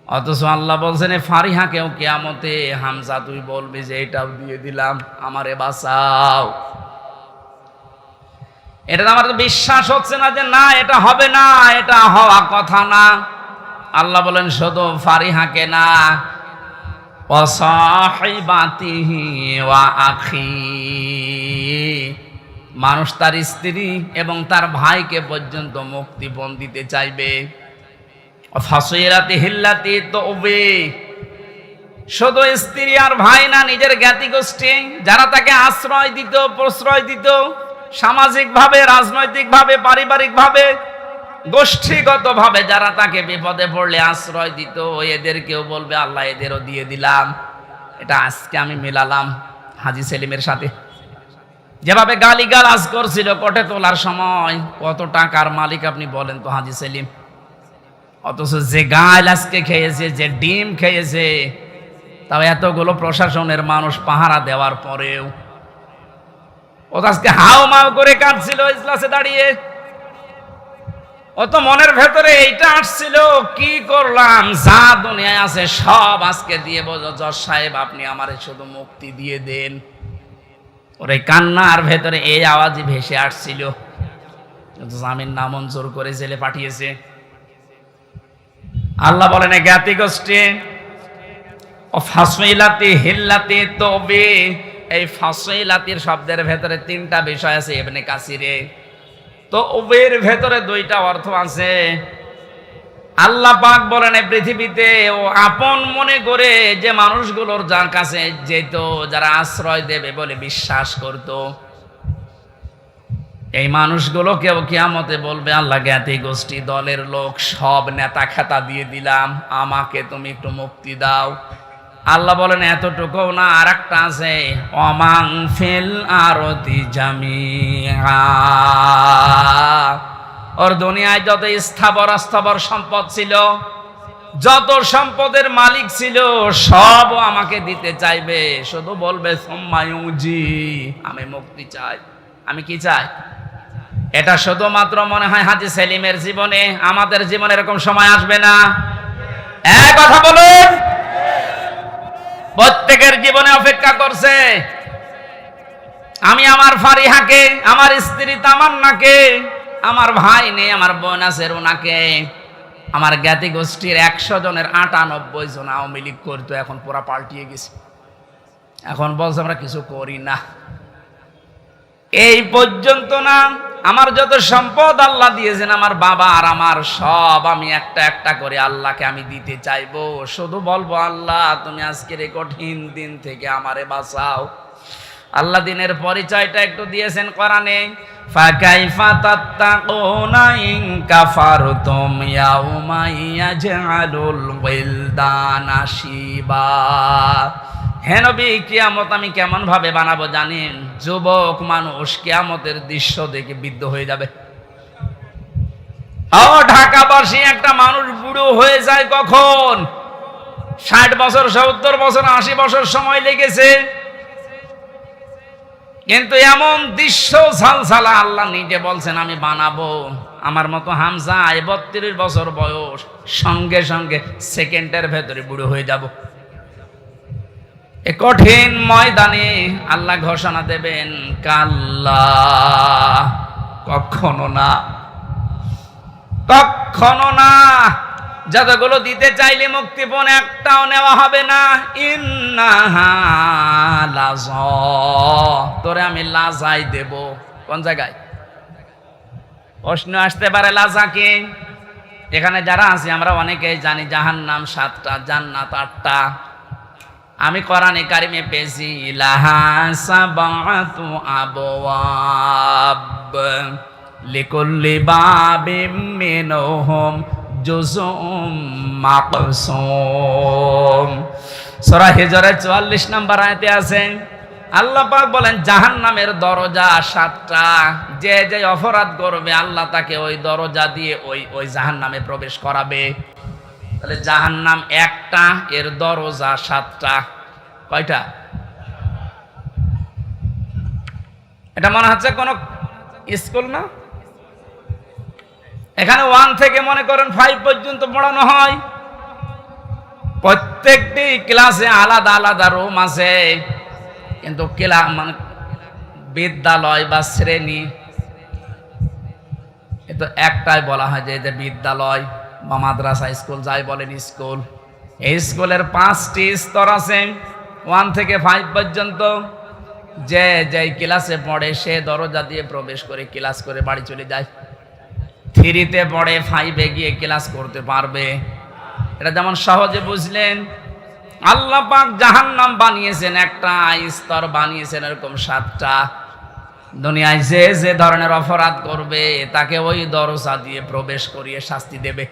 অথচ আল্লাহ বলছেন ফারিহাকেও কিয়ামতে, হামজা তুই বলবি যে এটাও দিয়ে দিলাম, আমারে বাঁচাও। এটা আমার তো বিশ্বাস হচ্ছে না যে না এটা হবে না, এটা হওয়া কথা না। আল্লাহ বলেন শুধু ফারিহাকে না, ওয়াসাহিবাতিহি ওয়া আখি, মানুষ তার স্ত্রী এবং তার ভাইকে পর্যন্ত মুক্তিপণ দিতে চাইবে। ফাসিলাতি হিল্লাতি তওবে, শুধু স্ত্রী আর ভাই না, নিজের জ্ঞাতি গোষ্ঠী যারা তাকে আশ্রয় দিত, প্রশ্রয় দিত, সামাজিকভাবে, রাজনৈতিকভাবে, পারিবারিকভাবে, গোষ্ঠীগতভাবে যারা তাকে বিপদে পড়লে আশ্রয় দিত, এদেরকেও বলবে আল্লাহ এদেরও দিয়ে দিলাম। এটা আজকে আমি মেলালাম হাজী সেলিমের সাথে। যেভাবে গালিগালাজ করছিল কোর্টে তোলার সময়, কত টাকার মালিক আপনি বলেন তো হাজী সেলিম। অথচ যে গাল আজকে খেয়েছে, যে ডিম খেয়েছে, তাও এতগুলো প্রশাসনের মানুষ পাহারা দেওয়ার পরেও ও আজকে হাও মাও করে কাঁদছিল ইজলাসে দাঁড়িয়ে। ও তো মনের ভেতরে এইটা আসছিল, কি করলাম, যা দুনিয়ায় আছে সব আজকে দিয়ে বোঝো জজ সাহেব আপনি আমারে শুধু মুক্তি দিয়ে দেন। ওর এই কান্নার ভেতরে এই আওয়াজই ভেসে আসছিল। কিন্তু জামিন নামঞ্জুর করে জেলে পাঠিয়েছে। আল্লাহ বলেন জ্ঞাতি গোষ্ঠী ও ফাসিলাতি হিল্লাতি তওবে, এই ফাসিলাতির শব্দের ভেতরে 3টা বিষয় আছে ইবনে কাসিরে। তো ওবের ভেতরে 2টা অর্থ আছে। আল্লাহ পাক বলেন এই পৃথিবীতে ও আপন মনে করে যে মানুষগুলোর যার কাছে যেত, যারা আশ্রয় দেবে বলে বিশ্বাস করত, এই মানুষগুলোকেও কিয়ামতে বলবে আল্লাহ জ্ঞাতি গোষ্ঠী দলের লোক সব নেতা খেতা দিয়ে দিলাম, আমাকে তুমি একটু মুক্তি দাও। আল্লাহ বলেন এতটুকু না, আর একটা আছে, অমাং ফিল আরতি জামিআ, ওর দুনিয়ায় যত স্থাবর অস্থাবর সম্পদ ছিল, যত সম্পদের মালিক ছিল, সব আমাকে দিতে চাইবে। শুধু বলবে সুম্মায়ুজি, আমি মুক্তি চাই। আমি কি চাই? এটা শুধুমাত্র মনে হয় হাজী সেলিমের জীবনে, আমাদের জীবনে এরকম সময় আসবে না। এক কথা বলুন, প্রত্যেকের জীবনে অপেক্ষা করছে। আমি আমার ফারিহাকে, আমার স্ত্রী তামান্নাকে, আমার ভাই নেই, আমার বোন আছে রুনাকে, আমার জ্ঞাতি গোষ্ঠীর 100 জনের 98 জন আওয়ামী লীগ করতো, এখন পুরা পাল্টিয়ে গেছে। এখন বলছে আমরা কিছু করি না। এই পর্যন্ত না, আমার যত সম্পদ আল্লাহ দিয়েছেন, আমার বাবা আর আমার সব, আমি একটা একটা করে আল্লাহকে আমি দিতে চাইবো। শুধু বলবো আল্লাহ তুমি আজকের এই কঠিন দিন থেকে আমারে বাঁচাও। আল্লাহ দিনের পরিচয়টা একটু দিয়েছেন কোরআনে, ফাকাইফা তাত্তাকুনা ইন কাফারতুম ইয়াউমা ইয়াজআলুল ওয়িলদানা শিবা। হে নবী, কিয়ামত আমি কেমন ভাবে বানাবো জানেন? যুবক মানুষ কিয়ামতের দৃশ্য দেখে বিদ্ধ হয়ে যাবে। ও ঢাকাবাসী, একটা মানুষ বুড়ো হয়ে যায় কখন? 60 বছর, 70 বছর, 80 বছর সময় লেগেছে, কিন্তু এমন দৃশ্য ঝালঝালা আল্লাহ নিজে বলছেন আমি বানাবো। আমার মতো হামজা 32 বছর বয়স, সঙ্গে সঙ্গে সেকেন্ডের ভেতরে বুড়ো হয়ে যাব। এ কঠিন ময়দানে আল্লাহ ঘোষণা দেবেন, কাল্লা, কখনো না, কখনো না। যতগুলো দিতে চাইলে মুক্তিপণ একটাও নেওয়া হবে না। ইন্নাহা লাযা, তোরে আমি লাজাই দেব। কোন জায়গায়? প্রশ্ন আসতে পারে লাজা কি? এখানে যারা আছি আমরা অনেকেই জানি জাহান্নাম 7টা, জান্নাত 8টা। আমি কোরআনে কারিমে পেয়েছি লাহা সাবাতু আবওয়াব লিকুল্লি বাবিম মিনহুম জুজুম মাকসুম। সূরা হিজরের 44 নম্বর আয়াতে আছে, আল্লাহ পাক বলেন জাহান্নামের দরজা 7টা। যে যে অপরাধ করবে আল্লাহ তাকে ওই দরজা দিয়ে ওই জাহান্নামে প্রবেশ করাবে। তাহলে জাহান্নাম একটা, এর দরজা 7টা। কয়টা? এটা মনে হচ্ছে কোন স্কুল না? এখানে 1 থেকে মনে করেন 5 পর্যন্ত পড়ানো হয়। প্রত্যেকটি ক্লাসে আলাদা আলাদা রুম আছে, কিন্তু মানে বিদ্যালয় বা শ্রেণী তো একটাই বলা হয় যে এটা বিদ্যালয় বা মাদ্রাসা, স্কুল যাই বলেন স্কুল। এই স্কুলের 5টি স্তর আছে, 1 থেকে 5 পর্যন্ত। যে যেই ক্লাসে পড়ে সে দরজা দিয়ে প্রবেশ করে ক্লাস করে বাড়ি চলে যায়। 3তে পড়ে 5-এ গিয়ে ক্লাস করতে পারবে। এটা যেমন সহজে বুঝলেন। আল্লাহ পাক জাহান্নাম বানিয়েছেন একটা, স্তর বানিয়েছেন এরকম 7টা। দুনিয়ায় যে যে ধরনের অপরাধ করবে তাকে ওই দরজা দিয়ে প্রবেশ করিয়ে শাস্তি দেবে।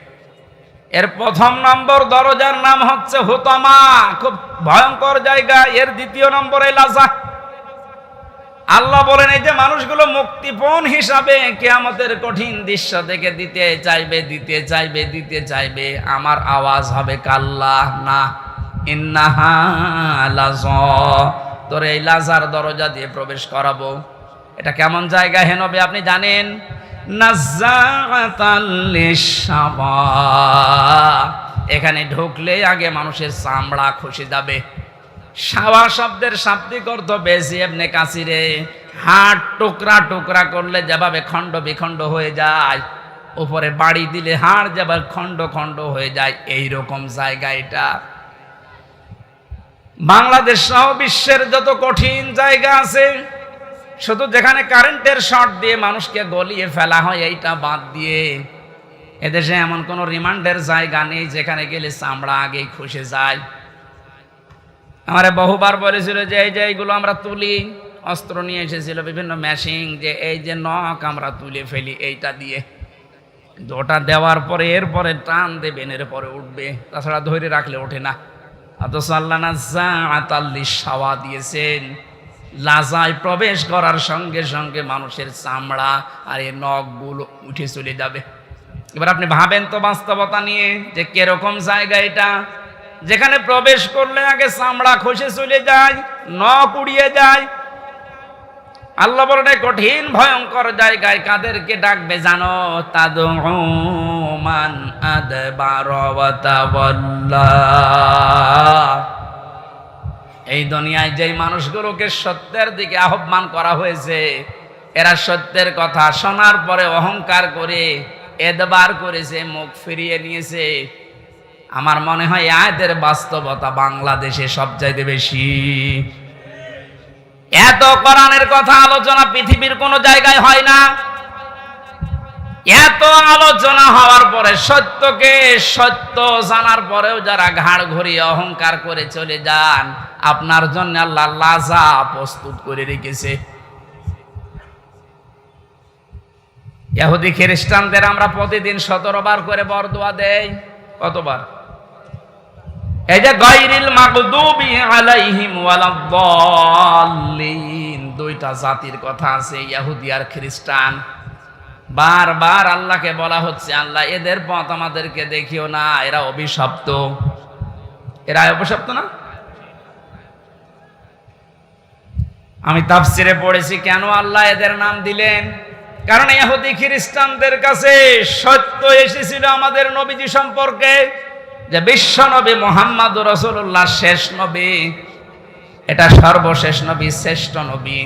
এর 1 নম্বর দরজার নাম হচ্ছে হুতামা, খুব ভয়ঙ্কর জায়গা। এর 2 নম্বরে লাজা। আল্লাহ বলেন এই যে মানুষগুলো মুক্তিপণ হিসাবে কিয়ামতের কঠিন দৃশ্য থেকে দিতে চাইবে, দিতে চাইবে, দিতে চাইবে, আমার আওয়াজ হবে কাল্লা, না, ইন্নাহা লাযা, তোরে এই লাজার দরজা দিয়ে প্রবেশ করাবো। এটা কেমন জায়গা হে নবী আপনি জানেন? নাযাআতাল লিশাওয়া, এখানে ঢুকলে আগে মানুষের চামড়া খসে যাবে। শাওয়া শব্দের শাব্দিক অর্থ বেশি ইবনে কাসিরে, হাড় টুকরা টুকরা করলে যেভাবে খণ্ড বিখণ্ড হয়ে যায়, উপরে বাড়ি দিলে হাড় যেভাবে খণ্ড খণ্ড হয়ে যায়, এই রকম জায়গা এটা। বাংলাদেশ সহ বিশ্বের যত কঠিন জায়গা আছে, শুধু যেখানে কারেন্টের শর্ট দিয়ে মানুষকে গলিয়ে ফেলা হয় এইটা বাদ দিয়ে এদেশে এমন কোন রিমান্ডের জায়গা নেই যেখানে গেলে চামড়া আগেই খসে যায়। আমারে বহুবার বলেছিল যে এই যে এইগুলো আমরা তুলি, অস্ত্র নিয়ে এসেছিল বিভিন্ন মেশিন, যে এই যে নখ আমরা তুলে ফেলি এইটা দিয়ে, ওটা দেওয়ার পরে এরপরে টান দেবেন, এরপরে উঠবে, তাছাড়া ধরে রাখলে ওঠে না। অথচ আল্লাহ নাযাআতাল লিশাওয়া দিয়েছেন, লাজায় প্রবেশ করার সঙ্গে সঙ্গে মানুষের চামড়া আর এই নখগুলো উঠে চলে যাবে। এবার আপনি ভাবেন তো বাস্তবতা নিয়ে যে কিরকম জায়গা এটা, যেখানে প্রবেশ করলে আগে চামড়া খসে চলে যায়, নখ উড়িয়ে যায়। আল্লাহ বলেন কঠিন ভয়ঙ্কর জায়গায় কাদেরকে ডাকবে জানো? তাদউ মান আদবারা ওয়া তাওয়াল্লা। এই দুনিয়ায় যেই মানুষগুলোকে সত্যের দিকে আহ্বান করা হয়েছে, এরা সত্যের কথা শোনার পরে অহংকার করে এদবার করেছে, মুখ ফিরিয়ে নিয়েছে। আমার মনে হয় আয়াতের বাস্তবতা বাংলাদেশে সবচাইতে বেশি। এত কোরআনের কথা আলোচনা পৃথিবীর কোন জায়গায় হয় না। এত আলোচনা হওয়ার পরে, সত্যকে সত্য জানার পরেও যারা ঘাড় ঘুরিয়ে অহংকার করে চলে যান, আপনার জন্য আল্লাহ লাজা প্রস্তুত করে রেখেছে। ইহুদি খ্রিস্টানদের আমরা প্রতিদিন 17 বার করে বরদোয়া দেই। কতবার? এই যে গায়রিল মাগদুবি আলাইহিম ওয়ালাদ-দাল্লিন, দুইটা জাতির কথা আছে, ইহুদি আর খ্রিস্টান। বারবার আল্লাহকে বলা হচ্ছে, আল্লাহ এদের পথ আমাদেরকে দেখিও না, এরা অভিশপ্ত। এরা অভিশপ্ত না? আমি তাফসিরে পড়েছি কেন আল্লাহ এদের নাম দিলেন। কারণ ইহুদি খ্রিস্টানদের কাছে সত্য এসেছিল আমাদের নবীজি সম্পর্কে, যে বিশ্ব নবী মুহাম্মদুর রাসূলুল্লাহ শেষ নবী, এটা সর্বশেষ নবী, শ্রেষ্ঠ নবী।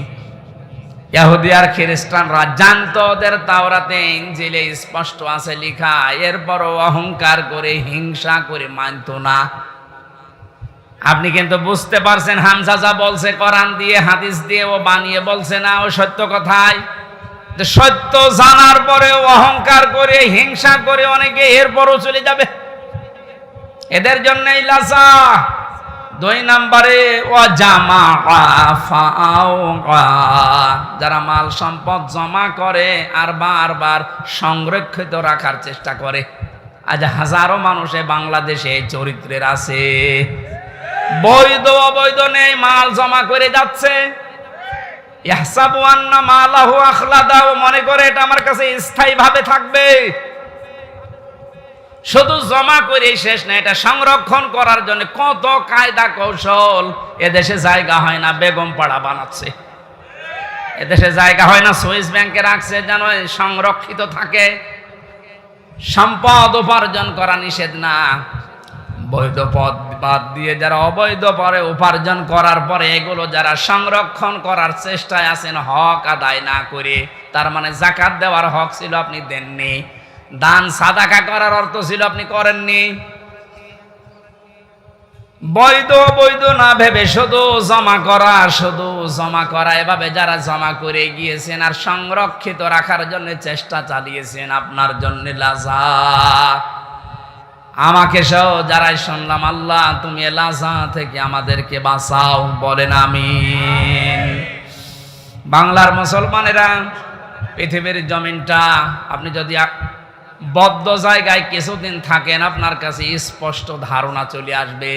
ইহুদি আর খ্রিস্টানরা জানতো ওদের তাওরাতে ইনজিলে স্পষ্ট আছে লেখা, এরপরও অহংকার করে হিংসা করে মানত না। আপনি কিন্তু বুঝতে পারছেন হামজা যা বলছে কোরআন দিয়ে হাদিস দিয়ে ও বানিয়ে বলছে না, ও সত্য কথাই। সত্য জানার পরেও অহংকার করে হিংসা করে অনেকে এরপরও চলে যাবে, এদের জন্যই লাজা। 2 নম্বরে যারা মাল সম্পদ জমা করে আর বারবার সংরক্ষিত রাখার চেষ্টা করে। আজ হাজারো মানুষে বাংলাদেশে চরিত্রের আছে, বৈধ অবৈধ নেই, মাল জমা করে যাচ্ছে। ইহসাবু আন্না মালাহু আখলাদা, মনে করে এটা আমার কাছে স্থায়ীভাবে থাকবে। শুধু জমা করে শেষ না, এটা সংরক্ষণ করার জন্য কত কায়দা কৌশল। এদেশে জায়গা হয় না, বেগম পাড়া বানাচ্ছে। এদেশে জায়গা হয় না, সুইস ব্যাংকে রাখছে যেন সংরক্ষিত থাকে। সম্পদ উপার্জন করা নিষেধ না, বৈধ পথ বাদ দিয়ে যারা অবৈধ পরে উপার্জন করার পরে এগুলো যারা সংরক্ষণ করার চেষ্টায় আছেন হক আদায় না করে, তার মানে যাকাত দেওয়ার হক ছিল আপনি দেননি, দান সাদাকা করার অর্থ ছিল আপনি করেননি। বৈধ বৈধ না ভেবে শুধু জমা করা, এভাবে যারা জমা করে গিয়েছেন আর সংরক্ষিত রাখার জন্য চেষ্টা চালিয়েছেন, আপনার জন্য লাজা। আমাকে সহ যারাই শুনলাম, আল্লাহ তুমি লাজা থেকে আমাদেরকে বাঁচাও, বলেন আমিন। বাংলার মুসলমানেরা, পৃথিবীর জমিনটা আপনি যদি বদ্ধ জায়গায় কিছুদিন থাকেন, আপনার কাছে স্পষ্ট ধারণা চলে আসবে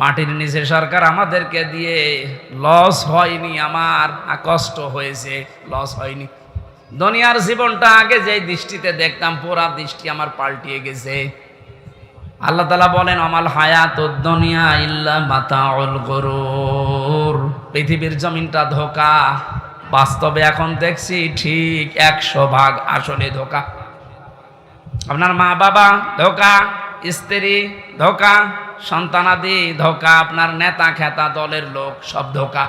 মাটির নিচে সরকার আমাদেরকে দিয়ে লস হয়নি, আমার কষ্ট হয়েছে, লস হয়নি। দুনিয়ার জীবনটা আগে যেই দৃষ্টিতে দেখতাম, পুরা দৃষ্টি আমার পাল্টিয়ে গেছে। আল্লাহ তাআলা বলেন, আমাল হায়াতুদ দুনিয়া ইল্লা মাতাউল গুরুর, পৃথিবীর জমিনটা ধোঁকা। বাস্তবে এখন দেখছি ঠিক 100% আসলে ধোঁকা। আপনার মা বাবা ধোঁকা, স্ত্রী ধোঁকা, সন্তানাদি ধোঁকা, আপনার নেতা খেতা দলের লোক সব ধোঁকা।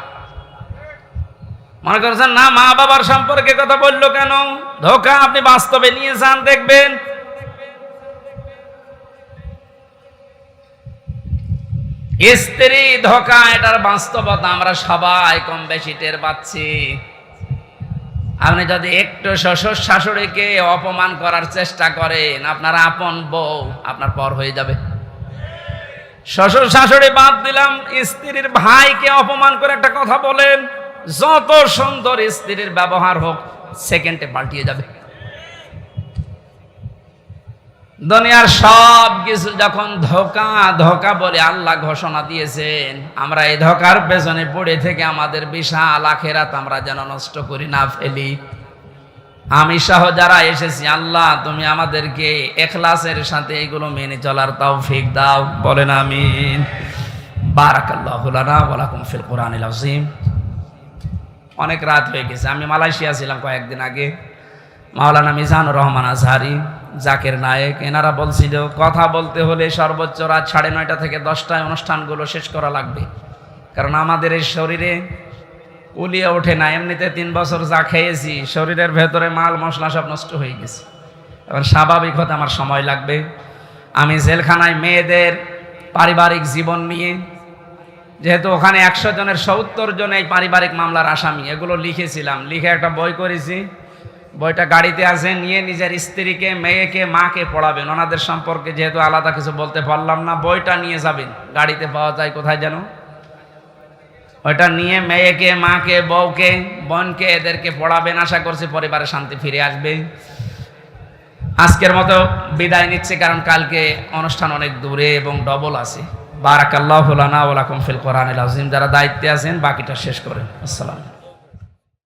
মনে করছেন না মা বাবার সম্পর্কে কথা বললো কেন? ধোঁকা। আপনি বাস্তবে নিয়ে যান, দেখবেন। স্ত্রী ধোঁকা, এটার বাস্তবতা আমরা সবাই কম বেশি টের পাচ্ছি। আপনি যদি একটু শ্বশুর শাশুড়িকে অপমান করার চেষ্টা করেন, আপনার আপন বউ আপনার পর হয়ে যাবে। শ্বশুর শাশুড়ি বাদ দিলাম, স্ত্রীর ভাইকে অপমান করে একটা কথা বলেন, যত সুন্দর স্ত্রীর ব্যবহার হোক, সেকেন্ডে পাল্টিয়ে যাবে। দুনিয়ার সব কিছু যখন ধোঁকা ধোঁকা বলে আল্লাহ ঘোষণা দিয়েছেন, আমরা এই ধোঁকার পেছনে পড়ে থেকে আমাদের বিশাল আখিরাত আমরা যেন নষ্ট করি না ফেলি। আমি সহ যারা এসেছি, আল্লাহ তুমি আমাদেরকে ইখলাসের সাথে এগুলো মেনে চলার তৌফিক দাও, বলেন আমিন। বারাকাল্লাহু লানা ওয়া লাকুম ফিল কুরআনিল আযীম। অনেক রাত হয়ে গেছে। আমি মালয়েশিয়া ছিলাম কয়েকদিন আগে। মাওলানা মিজানুর রহমান আজহারি, জাকির নায়েক, এনারা বলছিল কথা বলতে হলে সর্বোচ্চ রাত 9:30 থেকে 10টায় অনুষ্ঠানগুলো শেষ করা লাগবে, কারণ আমাদের এই শরীরে উলিয়ে ওঠে না। এমনিতে 3 বছর যা খেয়েছি, শরীরের ভেতরে মাল মশলা সব নষ্ট হয়ে গেছে। এবার স্বাভাবিক হতে আমার সময় লাগবে। আমি জেলখানায় মেয়েদের পারিবারিক জীবন নিয়ে, যেহেতু ওখানে 100 জনের 70 জন এই পারিবারিক মামলার আসামি, এগুলো লিখেছিলাম, লিখে একটা বই করেছি। বইটা গাড়িতে আছে, নিয়ে নিজের স্ত্রীকে, মেয়েকে, মাকে পড়াবেন। ওনাদের সম্পর্কে যেহেতু আলাদা কিছু বলতে পারলাম না, বইটা নিয়ে যাবেন। গাড়িতে পাওয়া যায় কোথায় যেন, ওইটা নিয়ে মেয়েকে, মাকে, বউকে, বোনকে, এদেরকে পড়াবেন। আশা করছি পরিবারে শান্তি ফিরে আসবে। আজকের মতো বিদায় নিচ্ছে, কারণ কালকে অনুষ্ঠান অনেক দূরে এবং ডবল আছে। বারাকাল্লাহু লানা ওয়া লাকুম ফিল কোরআনিল আযীম। যারা দায়িত্বে আছেন বাকিটা শেষ করেন। আসসালাম।